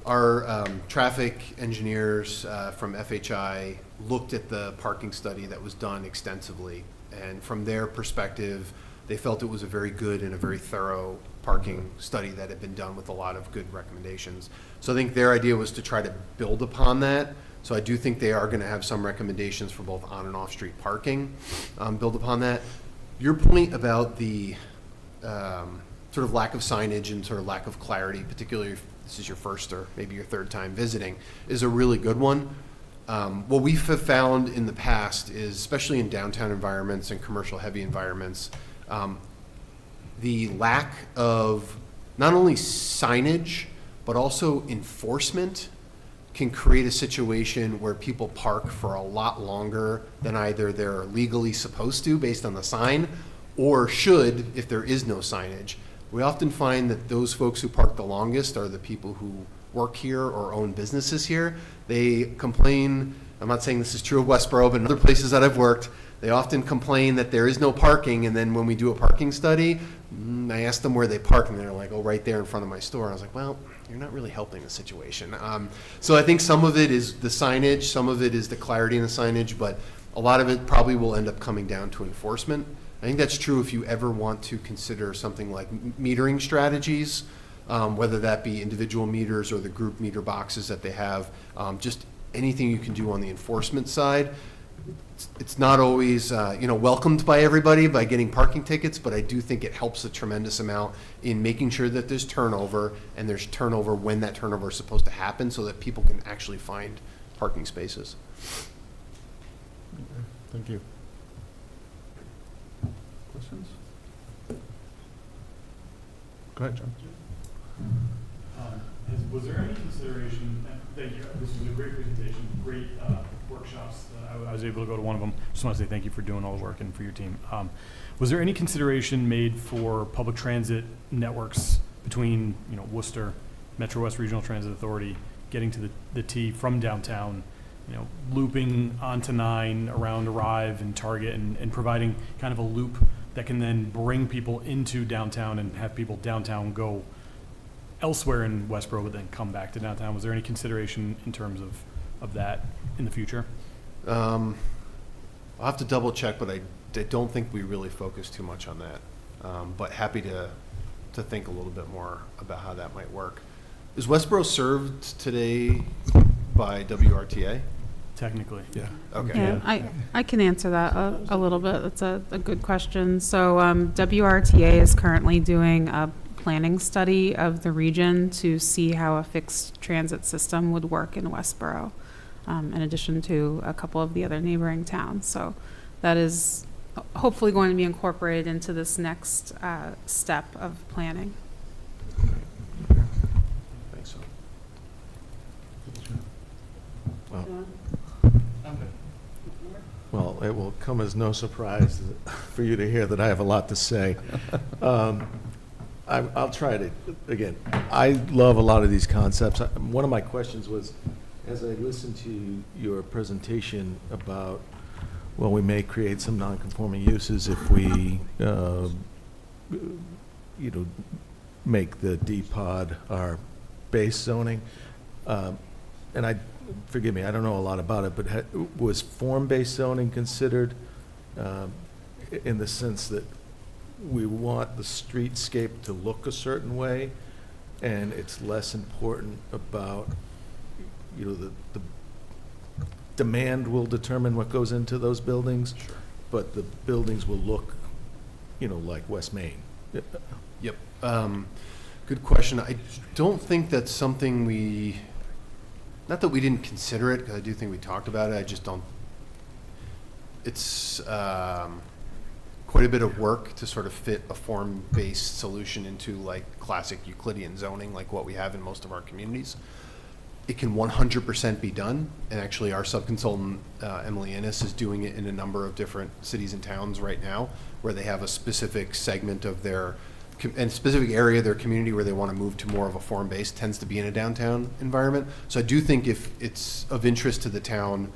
Our traffic engineers from FHI looked at the parking study that was done extensively, and from their perspective, they felt it was a very good and a very thorough parking study that had been done with a lot of good recommendations. So I think their idea was to try to build upon that. So I do think they are going to have some recommendations for both on and off street parking, build upon that. Your point about the sort of lack of signage and sort of lack of clarity, particularly if this is your first or maybe your third time visiting, is a really good one. What we have found in the past is, especially in downtown environments and commercial heavy environments, the lack of not only signage, but also enforcement can create a situation where people park for a lot longer than either they're legally supposed to based on the sign, or should if there is no signage. We often find that those folks who park the longest are the people who work here or own businesses here. They complain, I'm not saying this is true of Westborough, but in other places that I've worked, they often complain that there is no parking, and then when we do a parking study, I ask them where they park, and they're like, oh, right there in front of my store. I was like, well, you're not really helping the situation. So I think some of it is the signage, some of it is the clarity in the signage, but a lot of it probably will end up coming down to enforcement. I think that's true if you ever want to consider something like metering strategies, whether that be individual meters or the group meter boxes that they have, just anything you can do on the enforcement side. It's not always welcomed by everybody by getting parking tickets, but I do think it helps a tremendous amount in making sure that there's turnover, and there's turnover when that turnover is supposed to happen so that people can actually find parking spaces. Thank you. Questions? Go ahead, John. Was there any consideration, and thank you, this was a great presentation, great workshops. I was able to go to one of them. Just want to say thank you for doing all the work and for your team. Was there any consideration made for public transit networks between Worcester, Metro West Regional Transit Authority, getting to the T from downtown, looping onto 9 around Arrive and Target, and providing kind of a loop that can then bring people into downtown and have people downtown go elsewhere in Westborough, but then come back to downtown? Was there any consideration in terms of that in the future? I'll have to double check, but I don't think we really focus too much on that. But happy to think a little bit more about how that might work. Is Westborough served today by WRTA? Technically. Yeah. Okay. Yeah, I can answer that a little bit. That's a good question. So WRTA is currently doing a planning study of the region to see how a fixed transit system would work in Westborough, in addition to a couple of the other neighboring towns. So that is hopefully going to be incorporated into this next step of planning. Thanks. Well, it will come as no surprise for you to hear that I have a lot to say. I'll try to, again, I love a lot of these concepts. One of my questions was, as I listened to your presentation about, well, we may create some non-conforming uses if we, make the D-pod our base zoning. And forgive me, I don't know a lot about it, but was form-based zoning considered in the sense that we want the streetscape to look a certain way, and it's less important about, the demand will determine what goes into those buildings? Sure. But the buildings will look, like West Main. Yep. Good question. I don't think that's something not that we didn't consider it, because I do think we talked about it. I just don't. It's quite a bit of work to sort of fit a form-based solution into like classic Euclidean zoning, like what we have in most of our communities. It can 100% be done, and actually our subconsultant, Emily Innes, is doing it in a number of different cities and towns right now, where they have a specific segment of their and specific area of their community where they want to move to more of a form-based, tends to be in a downtown environment. So I do think if it's of interest to the town,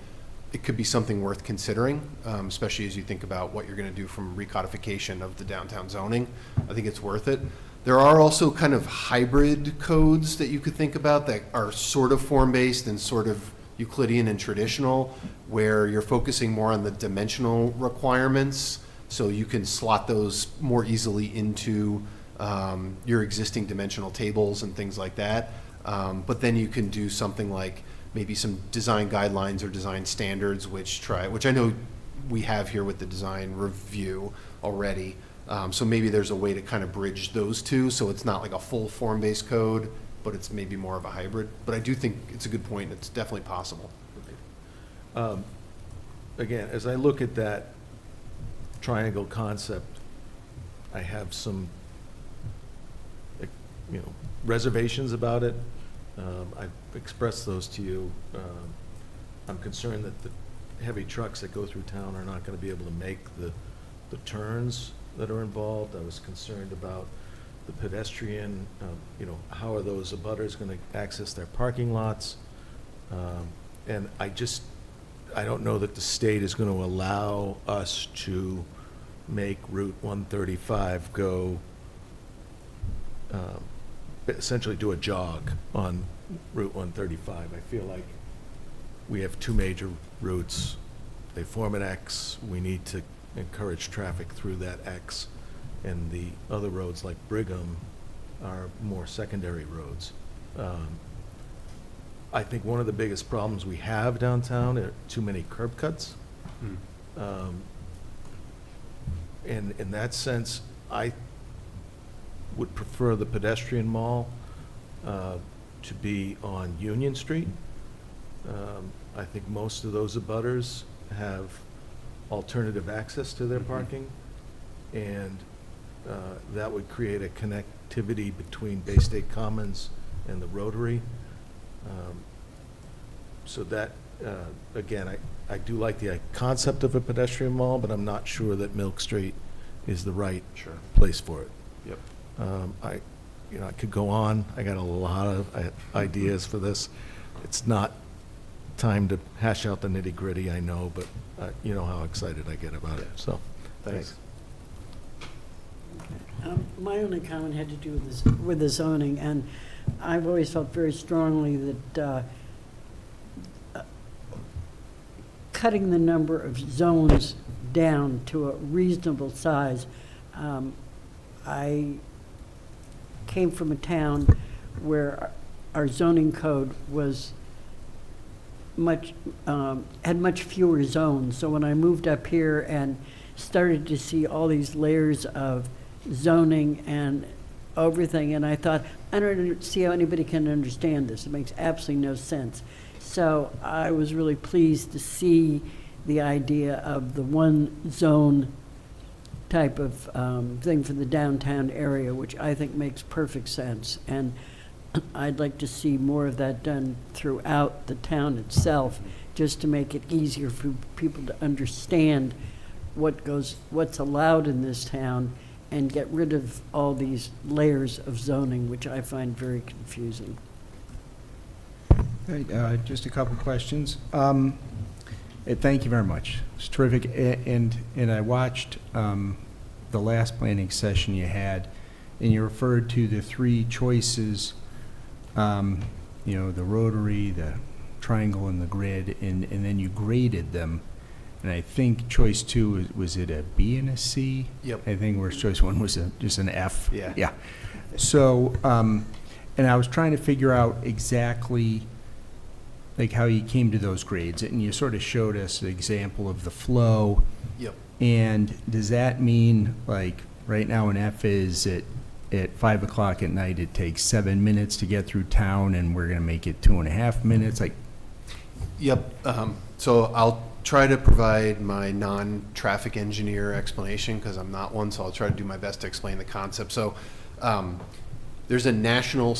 it could be something worth considering, especially as you think about what you're going to do from recodification of the downtown zoning. I think it's worth it. There are also kind of hybrid codes that you could think about that are sort of form-based and sort of Euclidean and traditional, where you're focusing more on the dimensional requirements, so you can slot those more easily into your existing dimensional tables and things like that. But then you can do something like maybe some design guidelines or design standards, which I know we have here with the design review already. So maybe there's a way to kind of bridge those two, so it's not like a full form-based code, but it's maybe more of a hybrid. But I do think it's a good point. It's definitely possible. Again, as I look at that triangle concept, I have some, reservations about it. I've expressed those to you. I'm concerned that the heavy trucks that go through town are not going to be able to make the turns that are involved. I was concerned about the pedestrian, how are those abutters going to access their parking lots? And I don't know that the state is going to allow us to make Route 135 go, essentially do a jog on Route 135. I feel like we have two major routes. They form an X. We need to encourage traffic through that X. And the other roads like Brigham are more secondary roads. I think one of the biggest problems we have downtown are too many curb cuts. And in that sense, I would prefer the pedestrian mall to be on Union Street. I think most of those abutters have alternative access to their parking, and that would create a connectivity between Bay State Commons and the Rotary. So that, again, I do like the concept of a pedestrian mall, but I'm not sure that Milk Street is the right place for it. Yep. I could go on. I got a lot of ideas for this. It's not time to hash out the nitty-gritty, I know, but you know how excited I get about it, so, thanks. My only comment had to do with the zoning, and I've always felt very strongly that cutting the number of zones down to a reasonable size. I came from a town where our zoning code was had much fewer zones. So when I moved up here and started to see all these layers of zoning and everything, and I thought, I don't see how anybody can understand this. It makes absolutely no sense. So I was really pleased to see the idea of the one zone type of thing for the downtown area, which I think makes perfect sense. And I'd like to see more of that done throughout the town itself, just to make it easier for people to understand what's allowed in this town and get rid of all these layers of zoning, which I find very confusing. Just a couple questions. Thank you very much. It's terrific. And I watched the last planning session you had, and you referred to the three choices, the rotary, the triangle, and the grid, and then you graded them. And I think choice 2, was it a B and a C? Yep. I think whereas choice 1 was just an F. Yeah. Yeah. So, and I was trying to figure out exactly like how you came to those grades, and you sort of showed us an example of the flow. Yep. And does that mean, like, right now an F is at 5 o'clock at night, it takes 7 minutes to get through town, and we're gonna make it 2.5 minutes, like, Yep. So I'll try to provide my non-traffic engineer explanation, because I'm not one, so I'll try to do my best to explain the concept. So there's a national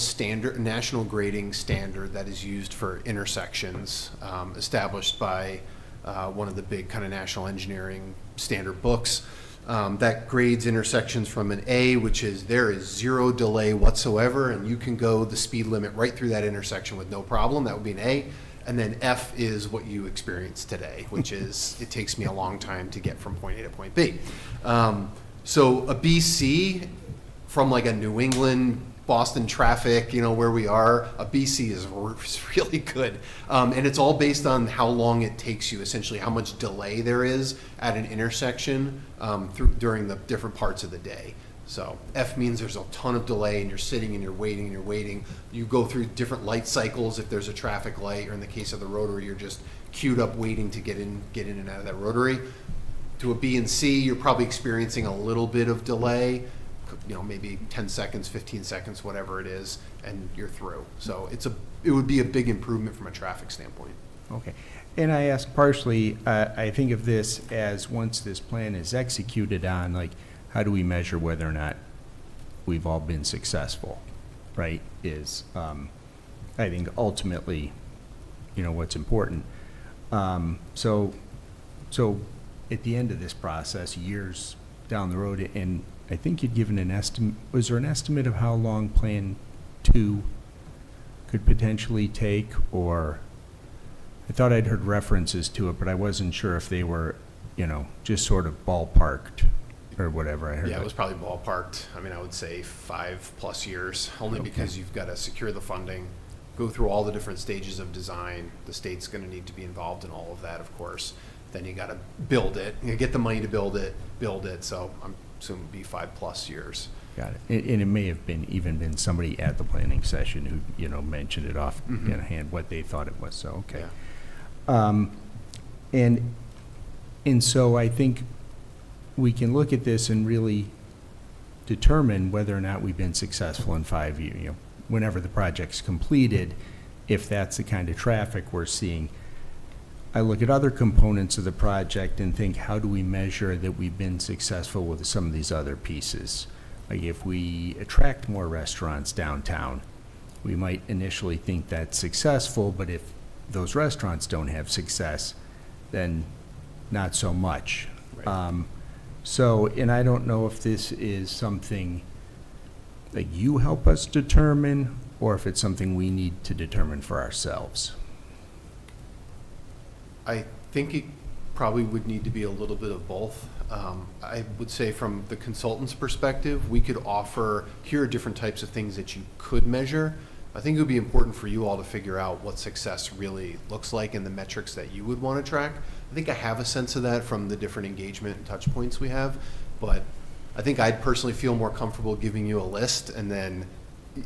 grading standard that is used for intersections, established by one of the big kind of national engineering standard books, that grades intersections from an A, which is there is 0 delay whatsoever, and you can go the speed limit right through that intersection with no problem. That would be an A. And then F is what you experience today, which is it takes me a long time to get from point A to point B. So a BC, from like a New England, Boston traffic, where we are, a BC is really good. And it's all based on how long it takes you, essentially how much delay there is at an intersection during the different parts of the day. So F means there's a ton of delay, and you're sitting and you're waiting and you're waiting. You go through different light cycles if there's a traffic light, or in the case of the rotary, you're just queued up waiting to get in and out of that rotary. To a B and C, you're probably experiencing a little bit of delay, maybe 10 seconds, 15 seconds, whatever it is, and you're through. So it would be a big improvement from a traffic standpoint. okay. And I ask partially, I think of this as once this plan is executed on, like, how do we measure whether or not we've all been successful, right? Is, I think ultimately, what's important. So at the end of this process, years down the road, and I think you'd given an estimate, was there an estimate of how long Plan 2 could potentially take, or I thought I'd heard references to it, but I wasn't sure if they were, just sort of ballparked or whatever I heard. Yeah, it was probably ballparked. I mean, I would say 5+ years, only because you've got to secure the funding, go through all the different stages of design. The state's going to need to be involved in all of that, of course. Then you got to build it, get the money to build it. So I'm assuming it'd be 5+ years. Got it. And it may have even been somebody at the planning session who, mentioned it off hand, what they thought it was, so, okay. Yeah. And so I think we can look at this and really determine whether or not we've been successful in 5 years, whenever the project's completed, if that's the kind of traffic we're seeing. I look at other components of the project and think, how do we measure that we've been successful with some of these other pieces? Like if we attract more restaurants downtown, we might initially think that's successful, but if those restaurants don't have success, then not so much. Right. And I don't know if this is something that you help us determine, or if it's something we need to determine for ourselves. I think it probably would need to be a little bit of both. I would say from the consultant's perspective, we could offer, here are different types of things that you could measure. I think it would be important for you all to figure out what success really looks like and the metrics that you would want to track. I think I have a sense of that from the different engagement and touch points we have, but I think I'd personally feel more comfortable giving you a list, and then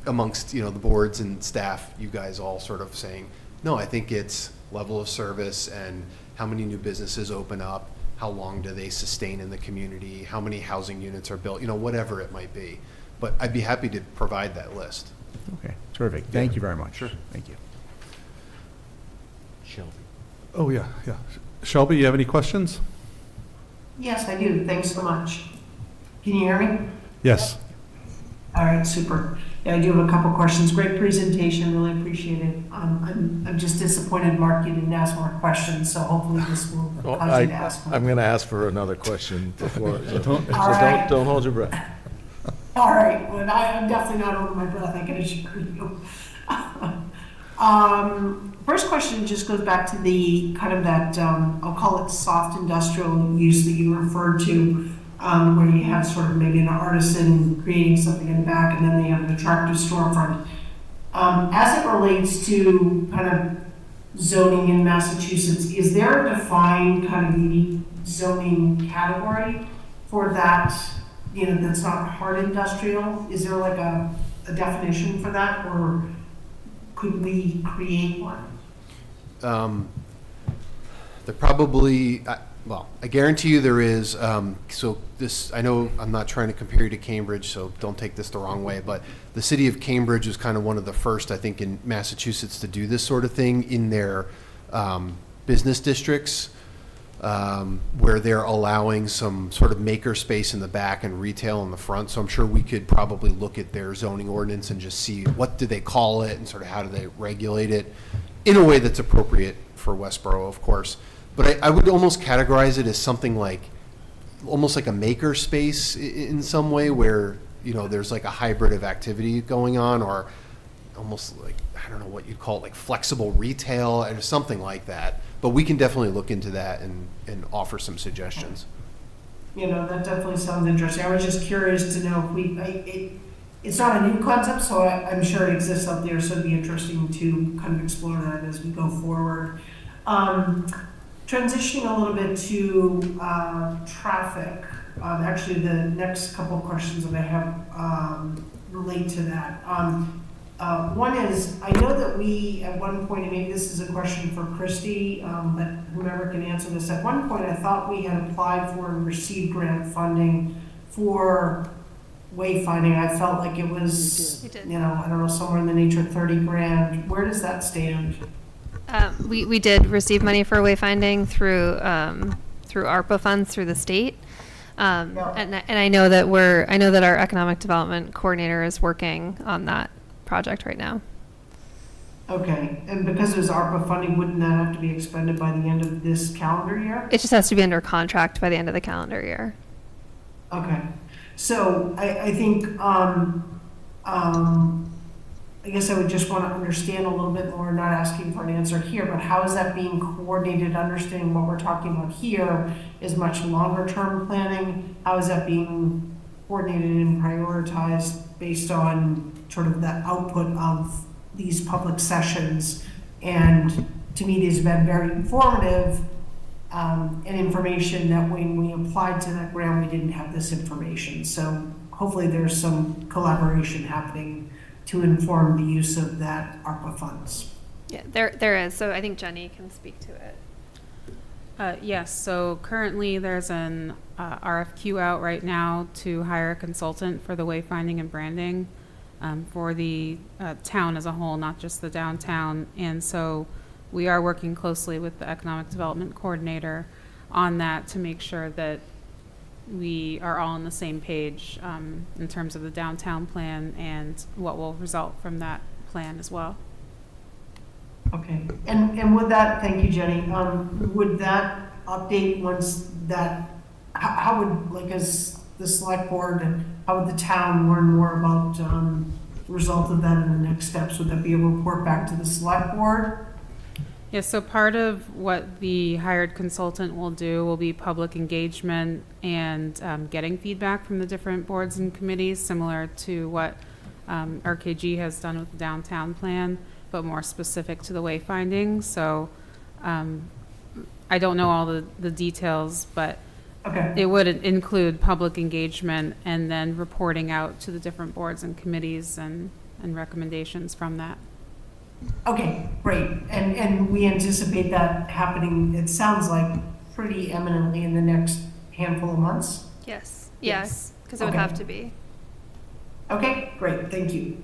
amongst, the boards and staff, you guys all sort of saying, no, I think it's level of service and how many new businesses open up, how long do they sustain in the community, how many housing units are built, whatever it might be. But I'd be happy to provide that list. Okay, terrific. Thank you very much. Sure. Thank you. Shelby. Oh, yeah. Shelby, you have any questions? Yes, I do. Thanks so much. Can you hear me? Yes. All right, super. Yeah, I do have a couple questions. Great presentation, really appreciate it. I'm just disappointed, Mark, you didn't ask more questions, so hopefully this will cause you to ask more. I'm going to ask for another question before, so All right. don't hold your breath. All right, well, I'm definitely not under my breath, I can assure you. First question just goes back to the kind of that, I'll call it soft industrial use that you referred to, where you have sort of maybe an artisan creating something in the back and then they have an attractive storefront. As it relates to kind of zoning in Massachusetts, is there a defined kind of unique zoning category for that, that's not hard industrial? Is there like a definition for that, or could we create one? There probably, I guarantee you there is. So this, I know I'm not trying to compare you to Cambridge, so don't take this the wrong way, but the city of Cambridge was kind of one of the first, I think, in Massachusetts to do this sort of thing in their business districts, where they're allowing some sort of maker space in the back and retail in the front. So I'm sure we could probably look at their zoning ordinance and just see what do they call it and sort of how do they regulate it in a way that's appropriate for Westborough, of course. But I would almost categorize it as something like, almost like a maker space in some way where, there's like a hybrid of activity going on, or almost like, I don't know what you'd call it, like flexible retail or something like that. But we can definitely look into that and offer some suggestions. That definitely sounds interesting. I was just curious to know if it's not a new concept, so I'm sure it exists out there, so it'd be interesting to kind of explore that as we go forward. Transitioning a little bit to traffic, actually the next couple of questions that I have relate to that. One is, I know that we, at one point, and maybe this is a question for Christy, but whomever can answer this, at one point I thought we had applied for and received grant funding for wayfinding. I felt like it was, We did. I don't know, somewhere in the nature of 30 grand. Where does that stand? We did receive money for wayfinding through ARPA funds through the state. And I know that our economic development coordinator is working on that project right now. Okay, and because it was ARPA funding, wouldn't that have to be expended by the end of this calendar year? It just has to be under contract by the end of the calendar year. Okay, so I think, I guess I would just want to understand a little bit more, not asking for an answer here, but how is that being coordinated? Understanding what we're talking about here is much longer term planning. How is that being coordinated and prioritized based on sort of the output of these public sessions? And to me, these have been very informative and information that when we applied to that grant, we didn't have this information. So hopefully there's some collaboration happening to inform the use of that ARPA funds. Yeah, there is. So I think Jenny can speak to it. Yes, so currently there's an RFQ out right now to hire a consultant for the wayfinding and branding for the town as a whole, not just the downtown. And so we are working closely with the economic development coordinator on that to make sure that we are all on the same page in terms of the downtown plan and what will result from that plan as well. Okay, and would that, thank you, Jenny, would that update once that, how would, like, as the select board, and how would the town learn more about the result of that in the next steps? Would that be a report back to the select board? Yeah, so part of what the hired consultant will do will be public engagement and getting feedback from the different boards and committees, similar to what RKG has done with the downtown plan, but more specific to the wayfinding. So I don't know all the details, but Okay. it would include public engagement and then reporting out to the different boards and committees and recommendations from that. Okay, great. And we anticipate that happening, it sounds like, pretty eminently in the next handful of months? Yes. Yes. Because it would Okay. have to be. Okay, great, thank you.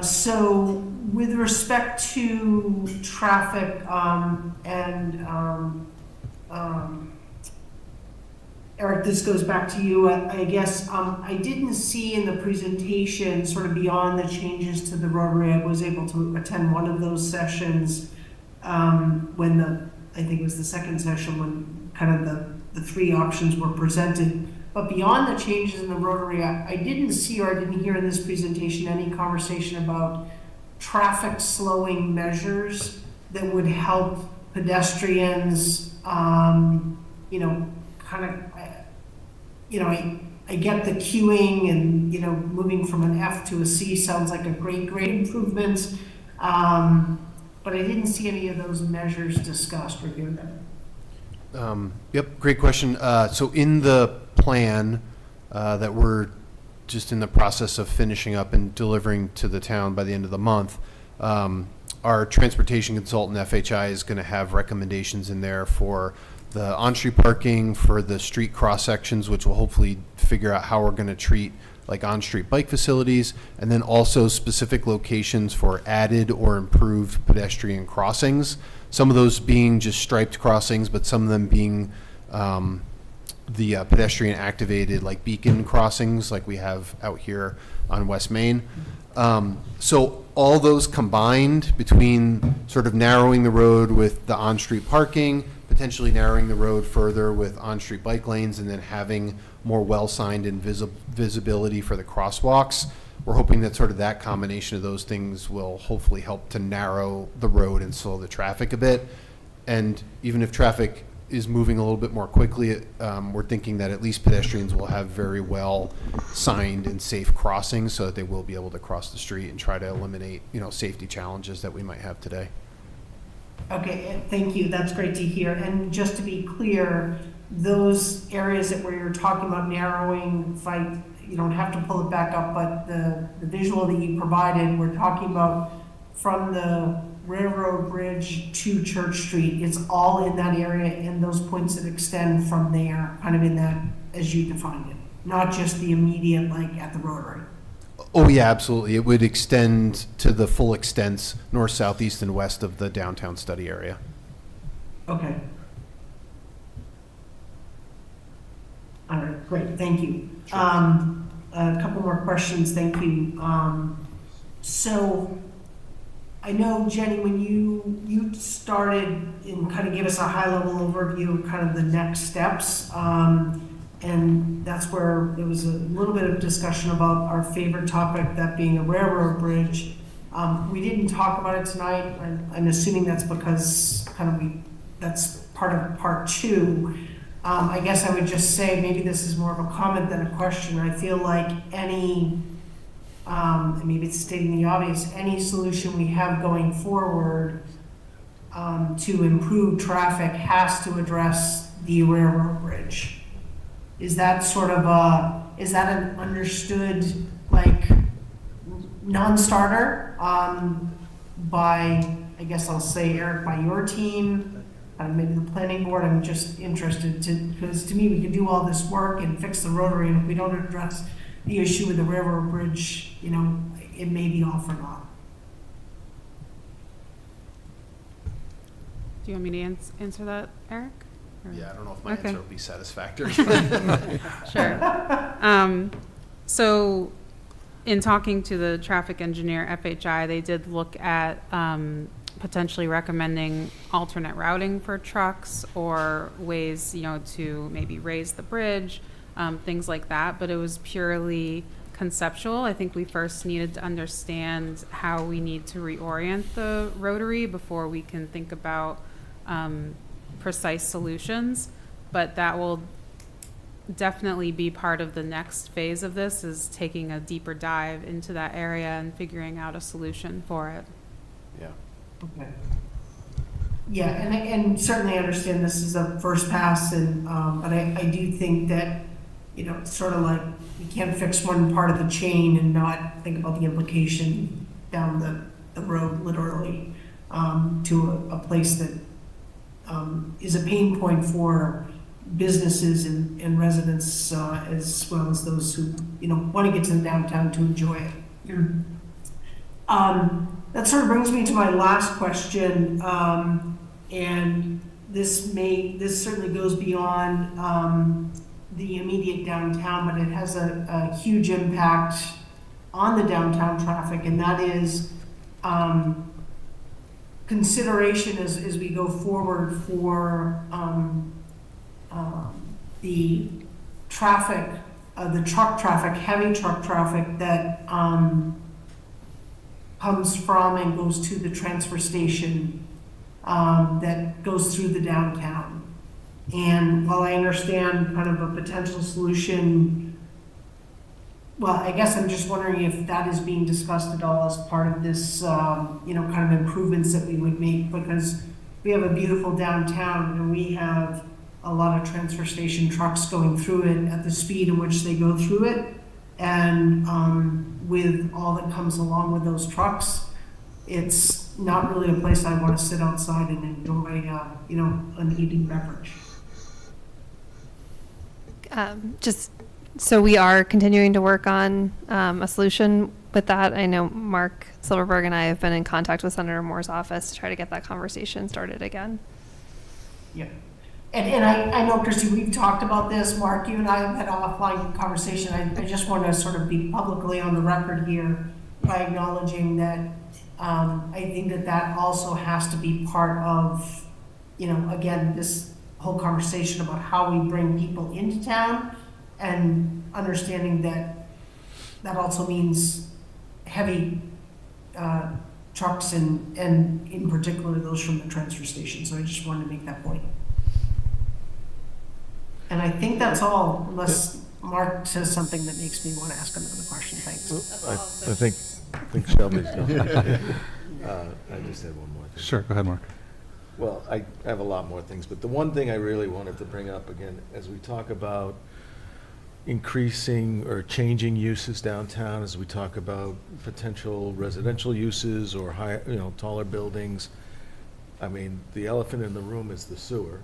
So with respect to traffic Eric, this goes back to you. I guess I didn't see in the presentation, sort of beyond the changes to the rotary, I was able to attend one of those sessions when I think it was the second session when kind of the three options were presented. But beyond the changes in the rotary, I didn't see or I didn't hear in this presentation any conversation about traffic slowing measures that would help pedestrians, you know, kind of, you know, I get the queuing and, you know, moving from an F to a C sounds like a great improvement. But I didn't see any of those measures discussed or given. Yep, great question. So in the plan that we're just in the process of finishing up and delivering to the town by the end of the month, our transportation consultant, FHI, is going to have recommendations in there for the on-street parking, for the street cross-sections, which will hopefully figure out how we're going to treat like on-street bike facilities, and then also specific locations for added or improved pedestrian crossings. Some of those being just striped crossings, but some of them being the pedestrian activated like beacon crossings like we have out here on West Main. So all those combined between sort of narrowing the road with the on-street parking, potentially narrowing the road further with on-street bike lanes, and then having more well-signed and visibility for the crosswalks. We're hoping that sort of that combination of those things will hopefully help to narrow the road and slow the traffic a bit. And even if traffic is moving a little bit more quickly, we're thinking that at least pedestrians will have very well signed and safe crossings so that they will be able to cross the street and try to eliminate, you know, safety challenges that we might have today. Okay, thank you. That's great to hear. And just to be clear, those areas that where you're talking about narrowing, you don't have to pull it back up, but the visual that you provided, we're talking about from the railroad bridge to Church Street. It's all in that area and those points that extend from there, kind of in that, as you defined it, not just the immediate, like at the rotary. Oh yeah, absolutely. It would extend to the full extents, north, south, east, and west of the downtown study area. Okay. All right, great, thank you. Sure. A couple more questions, thank you. So I know, Jenny, when you started and kind of gave us a high-level overview of kind of the next steps, and that's where there was a little bit of discussion about our favorite topic, that being a railroad bridge. We didn't talk about it tonight. I'm assuming that's because that's part of part two. I guess I would just say, maybe this is more of a comment than a question. I feel like maybe it's stating the obvious, any solution we have going forward to improve traffic has to address the railroad bridge. Is that sort of is that an understood, like, non-starter by, I guess I'll say, Eric, by your team, maybe the planning board? I'm just interested because to me, we could do all this work and fix the rotary, and if we don't address the issue with the railroad bridge, you know, it may be all for naught. Do you want me to answer that, Eric? Or- Yeah, I don't know if my Okay. answer will be satisfactory. Sure. So in talking to the traffic engineer, FHI, they did look at potentially recommending alternate routing for trucks or ways, you know, to maybe raise the bridge, things like that. But it was purely conceptual. I think we first needed to understand how we need to reorient the rotary before we can think about precise solutions. But that will definitely be part of the next phase of this, is taking a deeper dive into that area and figuring out a solution for it. Yeah. Okay. Yeah, and certainly understand this is a first pass, and but I do think that, you know, it's sort of like you can't fix one part of the chain and not think about the implication down the road, literally, to a place that is a pain point for businesses and residents, as well as those who, you know, want to get to the downtown to enjoy it. That sort of brings me to my last question, and this certainly goes beyond the immediate downtown, but it has a huge impact on the downtown traffic, and that is consideration as we go forward for the traffic, the truck traffic, heavy truck traffic that comes from and goes to the transfer station that goes through the downtown. And while I understand kind of a potential solution, well, I guess I'm just wondering if that is being discussed at all as part of this, kind of improvements that we would make, because we have a beautiful downtown and we have a lot of transfer station trucks going through it at the speed in which they go through it. And with all that comes along with those trucks, it's not really a place I want to sit outside and enjoy, an heated beverage. Just so we are continuing to work on a solution with that. I know Mark Silverberg and I have been in contact with Senator Moore's office to try to get that conversation started again. Yeah. And I know, Christy, we've talked about this. Mark, you and I have had an offline conversation. I just want to sort of be publicly on the record here by acknowledging that I think that also has to be part of, again, this whole conversation about how we bring people into town, and understanding that also means heavy trucks and in particular those from the transfer station. So I just wanted to make that point. And I think that's all, unless Mark says something that makes me want to ask another question. Thanks. I think Shelby's done. I just had one more thing. Sure, go ahead, Mark. Well, I have a lot more things, but the one thing I really wanted to bring up again, as we talk about increasing or changing uses downtown, as we talk about potential residential uses or higher, taller buildings, I mean, the elephant in the room is the sewer,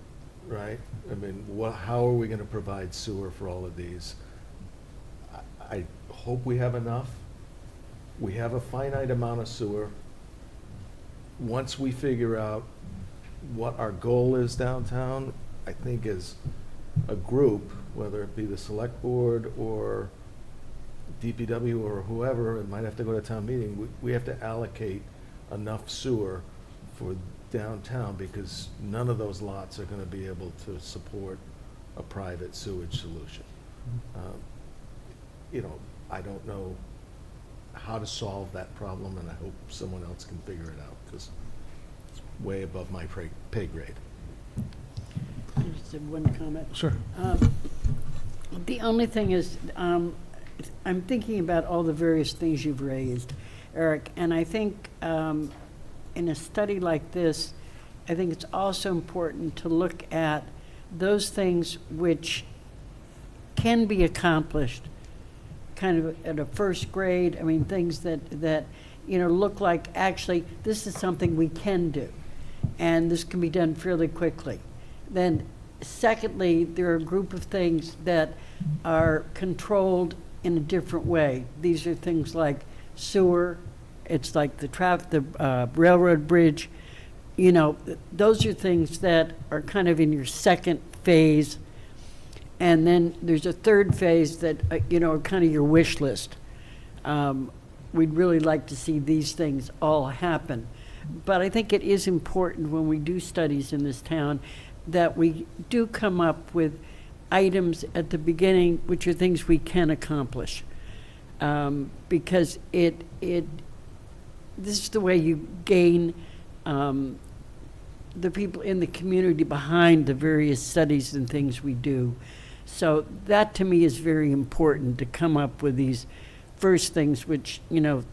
right? I mean, how are we going to provide sewer for all of these? I hope we have enough. We have a finite amount of sewer. Once we figure out what our goal is downtown, I think as a group, whether it be the select board or DPW or whoever, it might have to go to town meeting, we have to allocate enough sewer for downtown, because none of those lots are going to be able to support a private sewage solution. I don't know how to solve that problem, and I hope someone else can figure it out, because it's way above my pay grade. I just have one comment. Sure. The only thing is, I'm thinking about all the various things you've raised, Eric, and I think in a study like this, I think it's also important to look at those things which can be accomplished kind of at a first grade. I mean, things that look like actually this is something we can do, and this can be done fairly quickly. Then secondly, there are a group of things that are controlled in a different way. These are things like sewer, it's like the railroad bridge. Those are things that are kind of in your second phase. And then there's a third phase that, are kind of your wish list. We'd really like to see these things all happen. But I think it is important when we do studies in this town that we do come up with items at the beginning which are things we can accomplish. Because this is the way you gain the people in the community behind the various studies and things we do. So that to me is very important, to come up with these first things which,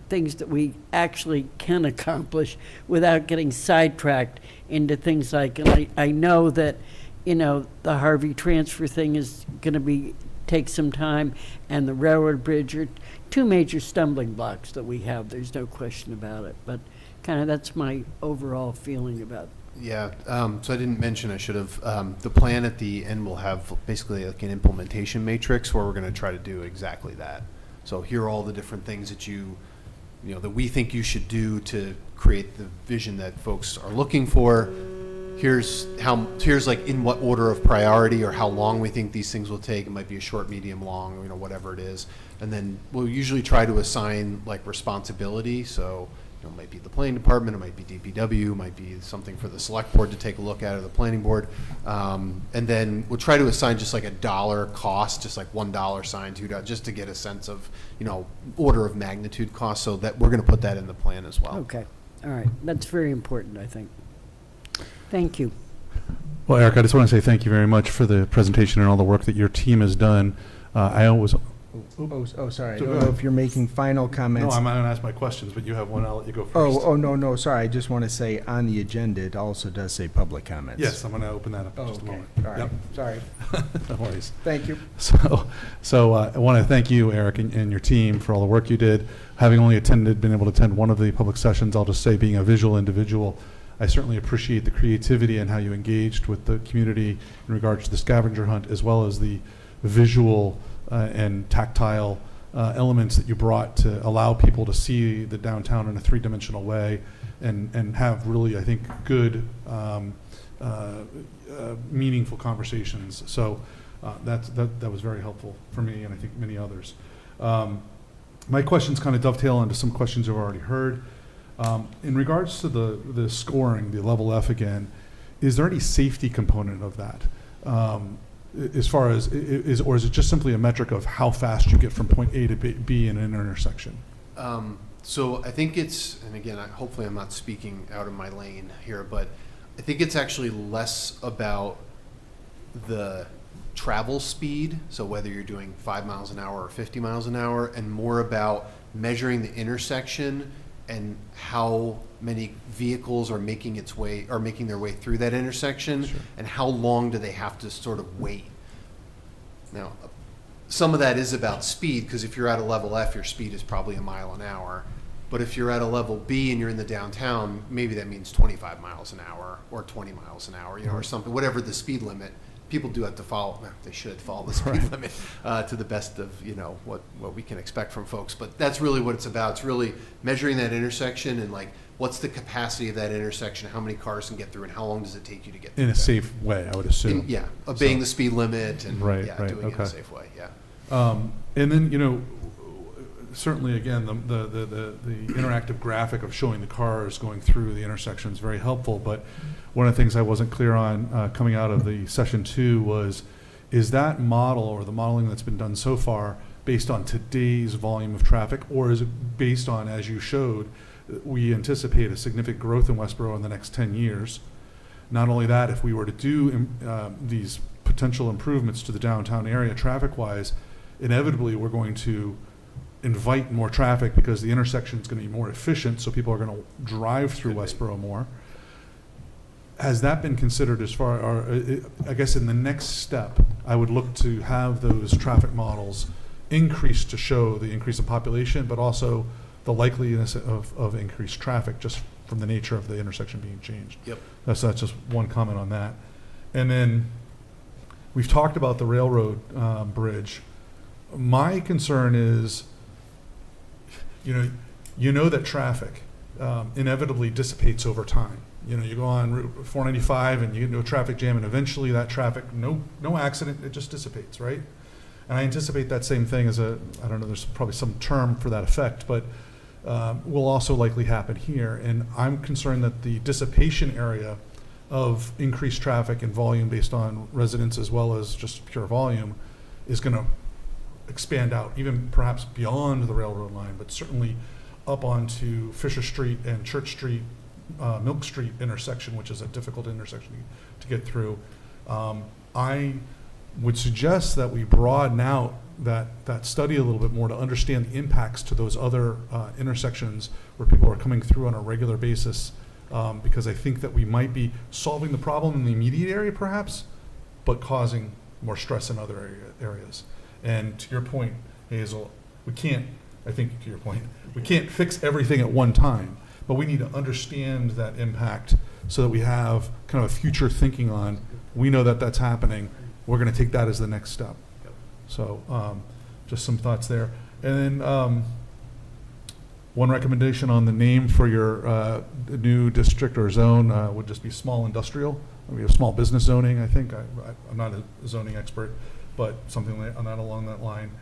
things that we actually can accomplish without getting sidetracked into things like, and I know that, the Harvey transfer thing is going to take some time, and the railroad bridge are two major stumbling blocks that we have. There's no question about it. But kind of that's my overall feeling about it. Yeah, so I didn't mention, I should have, the plan at the end will have basically like an implementation matrix where we're going to try to do exactly that. So here are all the different things that that we think you should do to create the vision that folks are looking for. Here's like in what order of priority or how long we think these things will take. It might be a short, medium, long, whatever it is. And then we'll usually try to assign like responsibility. So, You know, it might be the planning department, it might be DPW, it might be something for the select board to take a look at, or the planning board. And then we'll try to assign just like a dollar cost, just like $1 sign, $2, just to get a sense of, you know, order of magnitude cost, so that we're going to put that in the plan as well. Okay, all right. That's very important, I think. Thank you. Well, Eric, I just want to say thank you very much for the presentation and all the work that your team has done. I always, Sorry. I So don't go know ahead. if you're making final no, comments. I'm going to ask my questions, but you have one, I'll let you go first. No, sorry. I just want to say on the agenda, it also does say public comments. Yes, I'm going to open that up in Oh, just a okay. moment. All right. Yep. Sorry. No worries. Thank you. So I want to thank you, Eric, and your team for all the work you did. Having only been able to attend one of the public sessions, I'll just say, being a visual individual, I certainly appreciate the creativity and how you engaged with the community in regards to the scavenger hunt, as well as the visual and tactile elements that you brought to allow people to see the downtown in a three-dimensional way, and have really, I think, good, meaningful conversations. So that was very helpful for me, and I think many others. My questions kind of dovetail onto some questions you've already heard. In regards to the scoring, the level F again, is there any safety component of that? As far as, or is it just simply a metric of how fast you get from point A to B in an intersection? So I think it's, and again, hopefully I'm not speaking out of my lane here, but I think it's actually less about the travel speed, so whether you're doing 5 miles an hour or 50 miles an hour, and more about measuring the intersection and how many vehicles are making their way through that intersection, Sure. and how long do they have to sort of wait. Now, some of that is about speed, because if you're at a level F, your speed is probably a mile an hour. But if you're at a level B and you're in the downtown, maybe that means 25 miles an hour or 20 miles an hour, you know, or something, whatever the speed limit. People do have to follow, they should follow the speed Right. limit to the best of, you know, what we can expect from folks. But that's really what it's about. It's really measuring that intersection and like, what's the capacity of that intersection, how many cars can get through, and how long does it take you to get through In a that? safe way, I would assume. Yeah, obeying So- the speed limit and, Right, yeah, right, doing it in okay. a safe way, yeah. And then, you know, certainly, again, the interactive graphic of showing the cars going through the intersection is very helpful, but one of the things I wasn't clear on coming out of the session 2 was, is that model, or the modeling that's been done so far, based on today's volume of traffic, or is it based on, as you showed, we anticipate a significant growth in Westborough in the next 10 years? Not only that, if we were to do these potential improvements to the downtown area traffic-wise, inevitably we're going to invite more traffic because the intersection is going to be more efficient, so people are going to drive through Westborough more. Has that been considered as far, or I guess in the next step, I would look to have those traffic models increase to show the increase in population, but also the likeliness of increased traffic just from the nature of the intersection being changed. Yep. That's just one comment on that. And then we've talked about the railroad bridge. My concern is, you know that traffic inevitably dissipates over time. You go on Route 495 and you get into a traffic jam, and eventually that traffic, no accident, it just dissipates, right? And I anticipate that same thing as I don't know, there's probably some term for that effect, but will also likely happen here. And I'm concerned that the dissipation area of increased traffic and volume based on residents as well as just pure volume is going to expand out, even perhaps beyond the railroad line, but certainly up onto Fisher Street and Church Street, Milk Street intersection, which is a difficult intersection to get through. I would suggest that we broaden out that study a little bit more to understand the impacts to those other intersections where people are coming through on a regular basis, because I think that we might be solving the problem in the immediate area perhaps, but causing more stress in other areas. And to your point, Hazel, we can't fix everything at one time, but we need to understand that impact so that we have kind of a future thinking on, we know that that's happening, we're going to take that as the next step. Yep. So just some thoughts there. And then one recommendation on the name for your new district or zone would just be small industrial. We have small business zoning, I think. I'm not a zoning expert, but something along that line.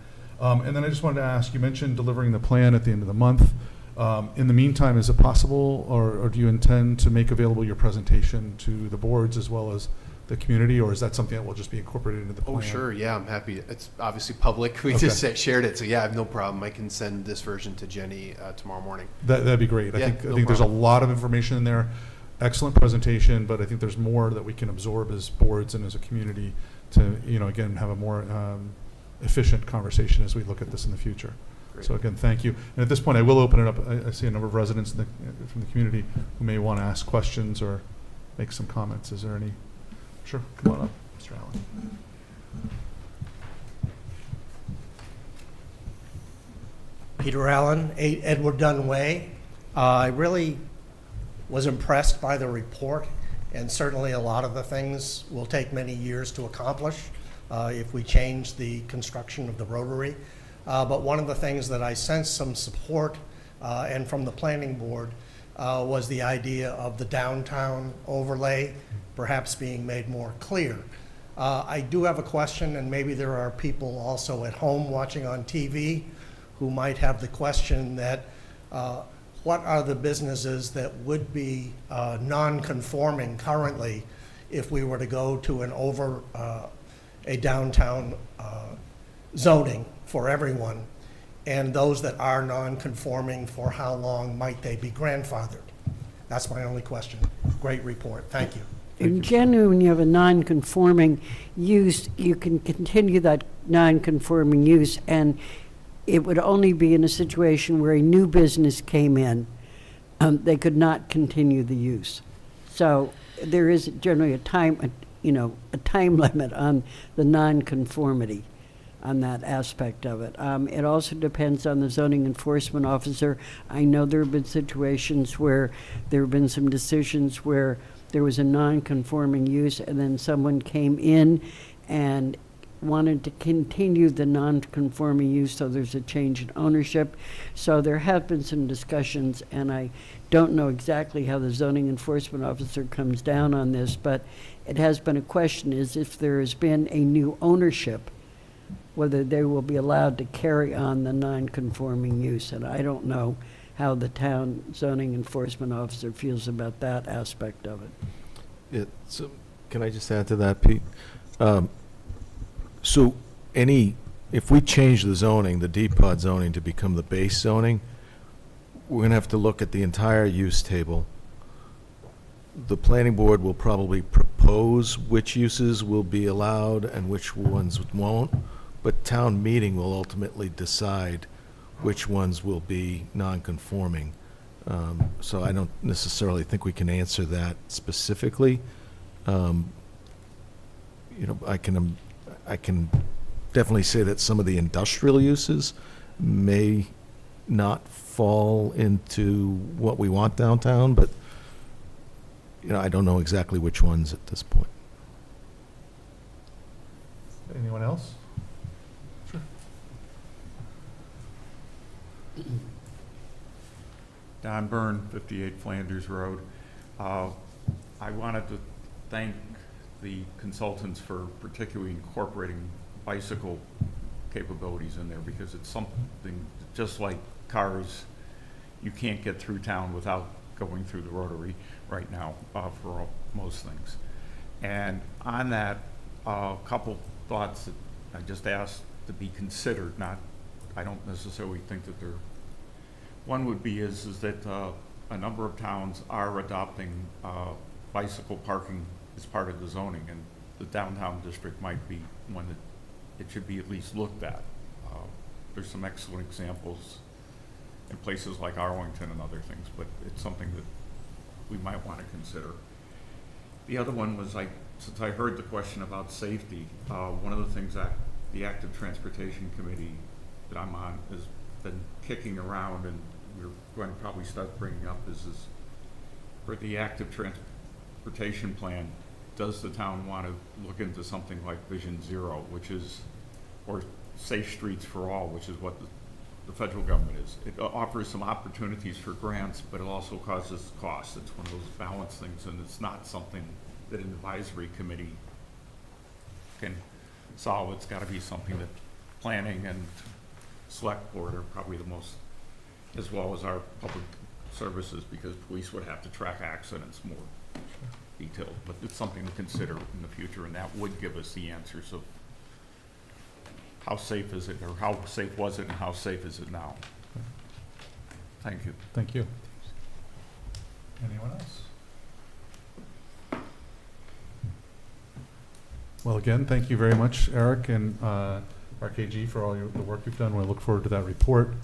And then I just wanted to ask, you mentioned delivering the plan at the end of the month. In the meantime, is it possible, or do you intend to make available your presentation to the boards as well as the community, or is that something that will just be incorporated into the plan? Oh, sure, yeah, I'm happy. It's obviously public. We just shared it, so yeah, I have no problem. I can send this version to Jenny tomorrow morning. That'd be great. Yeah, I think there's a lot of information in there. Excellent presentation, but I think there's more that we can absorb as boards and as a community to, again, have a more efficient conversation as we look at this in the future. Great. So again, thank you. And at this point, I will open it up. I see a number of residents from the community who may want to ask questions or make some comments. Is there any? Sure, come on up, Mr. Allen. Peter Allen, 8 Edward Dunn Way. I really was impressed by the report, and certainly a lot of the things will take many years to accomplish if we change the construction of the Rotary. But one of the things that I sensed some support and from the planning board was the idea of the downtown overlay perhaps being made more clear. I do have a question, and maybe there are people also at home watching on TV who might have the question that what are the businesses that would be non-conforming currently if we were to go to a downtown zoning for everyone, and those that are non-conforming, for how long might they be grandfathered? That's my only question. Great report. Thank you. In general, when you have a non-conforming use, you can continue that non-conforming use, and it would only be in a situation where a new business came in. They could not continue the use. So there is generally a time limit on the non-conformity on that aspect of it. It also depends on the zoning enforcement officer. I know there have been situations where there have been some decisions where there was a non-conforming use, and then someone came in and wanted to continue the non-conforming use, so there's a change in ownership. So there have been some discussions, and I don't know exactly how the zoning enforcement officer comes down on this, but it has been a question, is if there has been a new ownership, whether they will be allowed to carry on the non-conforming use. And I don't know how the town zoning enforcement officer feels about that aspect of it. Can I just add to that, Pete? So if we change the zoning, the depot zoning to become the base zoning, we're going to have to look at the entire use table. The planning board will probably propose which uses will be allowed and which ones won't, but town meeting will ultimately decide which ones will be non-conforming. So I don't necessarily think we can answer that specifically. I can definitely say that some of the industrial uses may not fall into what we want downtown, but I don't know exactly which ones at this point. Anyone else? Sure. Don Byrne, 58 Flanders Road. I wanted to thank the consultants for particularly incorporating bicycle capabilities in there, because it's something just like cars, you can't get through town without going through the Rotary right now for most things. And on that, a couple thoughts that I just asked to be considered. I don't necessarily think that they're. One would be is that a number of towns are adopting bicycle parking as part of the zoning, and the downtown district might be one that it should be at least looked at. There's some excellent examples in places like Arlington and other things, but it's something that we might want to consider. The other one was, since I heard the question about safety, one of the things that the Active Transportation Committee that I'm on has been kicking around, and we're going to probably start bringing up is for the Active Transportation Plan, does the town want to look into something like Vision Zero, or Safe Streets for All, which is what the federal government is. It offers some opportunities for grants, but it also causes costs. It's one of those balance things, and it's not something that an advisory committee can solve. It's got to be something that planning and select board are probably the most as well as our public services, because police would have to track accidents more detailed. But it's something to consider in the future, and that would give us the answers of how safe is it, or how safe was it, and how safe is it now? Thank you. Thank you. Anyone else? Well, again, thank you very much, Eric and RKG, for all the work you've done. We look forward to that report.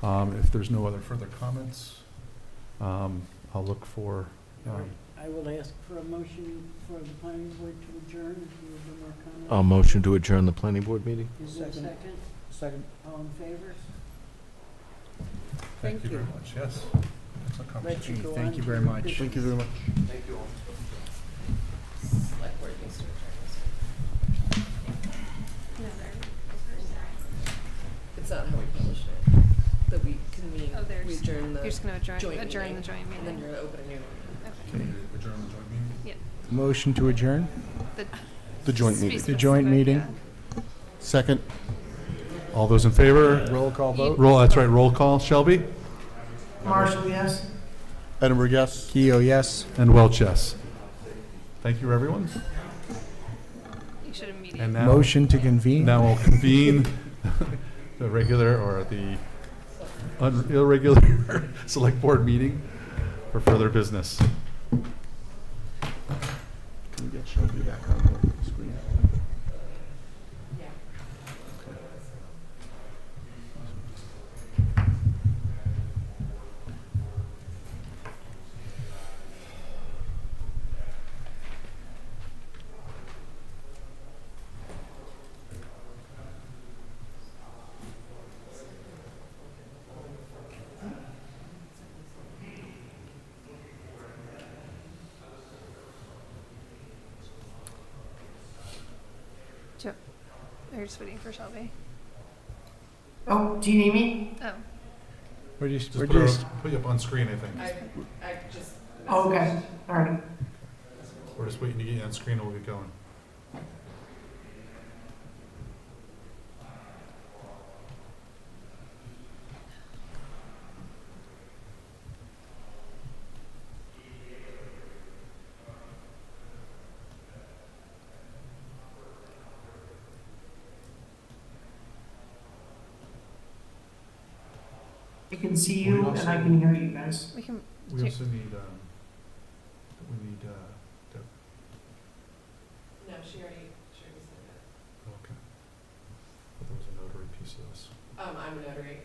If there's no other further comments, I'll look for. I will ask for a motion for the planning board to adjourn, if you have more comments. I'll motion to adjourn the planning board meeting. Is there a second? Second. All in favor? Thank you you. very much. Yes. Excellent Let conversation. you go Thank on you to very your much. business. Thank you very much. Thank you all. It's not how we publish it. That we convene, Oh, there's, we adjourn the you're just going to joint adjourn meeting, the joint and then meeting. you're opening new one. Okay. Adjourn the joint meeting? Yeah. Motion to adjourn? The joint Be meeting. The joint specific, meeting? yeah. Second. All those in favor? Roll call vote? That's right, roll call. Shelby? Marshall, yes? Edinburgh, yes? Keo, yes. And Welch, yes. Thank you, everyone. You should immediately. And now, Motion to convene? now we'll convene the regular or the irregular select board meeting for further business. Can we get Shelby back on the screen? You're just waiting for Shelby. Oh, do you need me? Oh, We're just, Just we're put, just, put you up on screen, I think. I just. Oh, okay, all right. We're just waiting to get you on screen and we'll get going. I can see We you also- and I can hear you guys. we can. We also need, Deb. No, she already said Okay. But there was a notary piece of this. that. I'm a notary.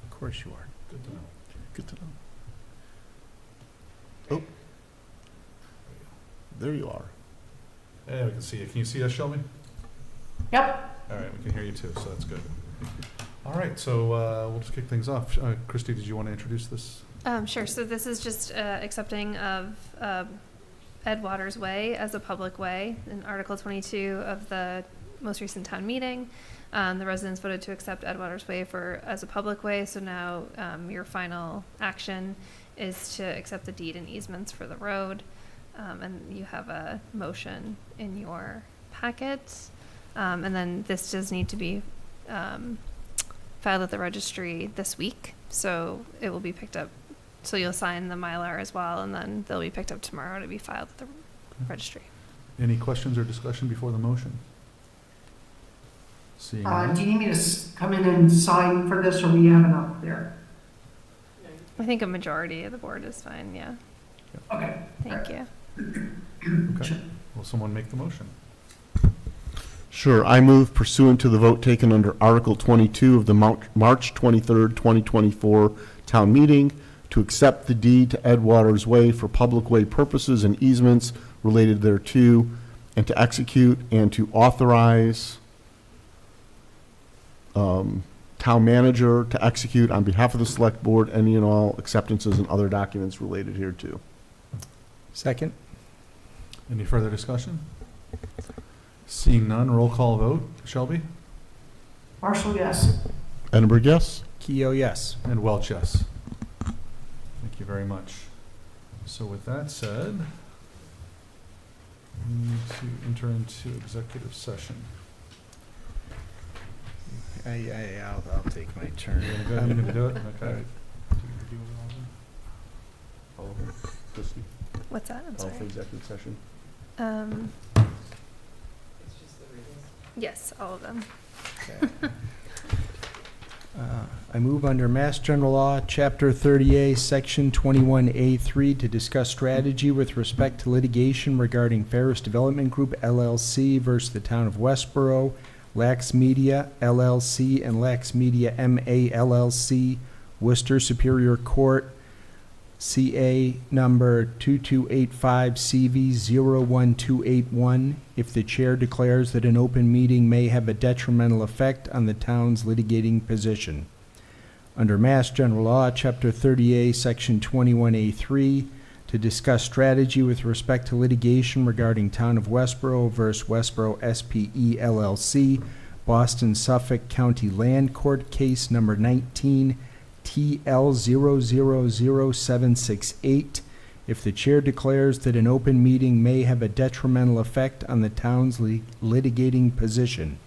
of course you are. Good to know. Good to know. Oh. There you are. Yeah, we can see you. Can you see us, Shelby? Yep. All right, we can hear you too, so that's good. All right, so we'll just kick things off. Christy, did you want to introduce this? Sure. So this is just accepting of Ed Waters Way as a public way in Article 22 of the most recent town meeting. The residents voted to accept Ed Waters Way as a public way. So now your final action is to accept the deed and easements for the road. And you have a motion in your packet. And then this does need to be filed at the registry this week. So it will be picked up. So you'll sign the Mylar as well, and then they'll be picked up tomorrow to be filed at the registry. Any questions or discussion before the motion? Seeing Do none. you need me to come in and sign for this, or we have enough there? I think a majority of the board is fine, yeah. Okay. Thank you. Okay. Will someone make the motion? Sure. I move pursuant to the vote taken under Article 22 of the March 23rd, 2024 town meeting to accept the deed to Ed Waters Way for public way purposes and easements related thereto, and to execute and to authorize town manager to execute on behalf of the select board any and all acceptances and other documents related hereto. Second? Any further discussion? Seeing none, roll call vote. Shelby? Marshall, yes. Edinburgh, yes? Keo, yes. And Welch, yes. Thank you very much. So with that said, we need to enter into executive session. I'll take my turn. You're gonna do it? Okay. All of them? Christie? What's that? I'm All for sorry. executive session? It's just the readings. Yes, all of them. I move under Mass General Law, Chapter 30A, Section 21A3, to discuss strategy with respect to litigation regarding Ferris Development Group LLC versus the Town of Westborough, Lax Media LLC, and Lax Media MA LLC, Worcester Superior Court, CA number 2285CV01281, if the chair declares that an open meeting may have a detrimental effect on the town's litigating position. Under Mass General Law, Chapter 30A, Section 21A3, to discuss strategy with respect to litigation regarding Town of Westborough versus Westborough SPE LLC, Boston Suffolk County Land Court Case number 19 TL000768, if the chair declares that an open meeting may have a detrimental effect on the town's litigating position.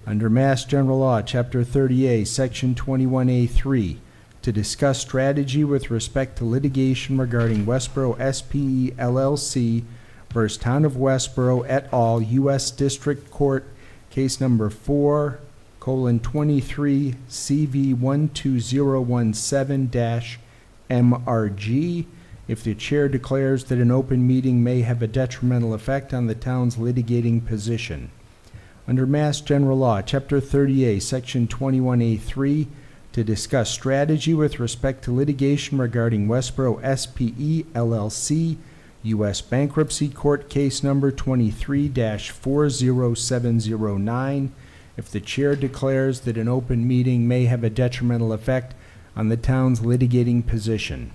Under Mass General Law, Chapter 30A, Section 21A3, to discuss strategy with respect to litigation regarding Westborough SPE LLC versus Town of Westborough et al., U.S. District Court, Case number 4:23 CV12017-MRG, if the chair declares that an open meeting may have a detrimental effect on the town's litigating position. Under Mass General Law, Chapter 30A, Section 21A3, to discuss strategy with respect to litigation regarding Westborough SPE LLC, U.S. Bankruptcy Court Case number 23-40709, if the chair declares that an open meeting may have a detrimental effect on the town's litigating position.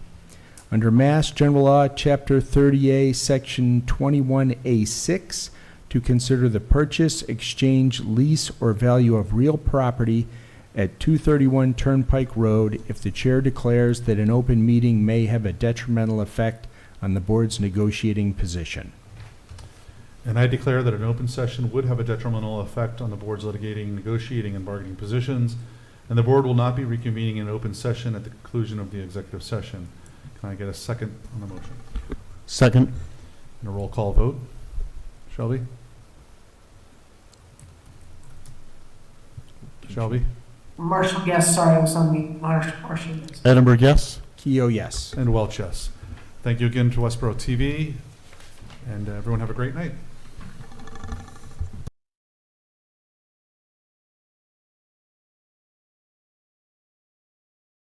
Under Mass General Law, Chapter 30A, Section 21A6, to consider the purchase, exchange, lease, or value of real property at 231 Turnpike Road, if the chair declares that an open meeting may have a detrimental effect on the board's negotiating position. And I declare that an open session would have a detrimental effect on the board's litigating, negotiating, and bargaining positions, and the board will not be reconvening in open session at the conclusion of the executive session. Can I get a second on the motion? Second. And a roll call vote. Shelby? Shelby? Marshall, yes, sorry, I was on mute. Marshall, yes. Edinburgh, yes? Keough, yes. And Welch, yes. Thank you again to Westborough TV, and everyone have a great night.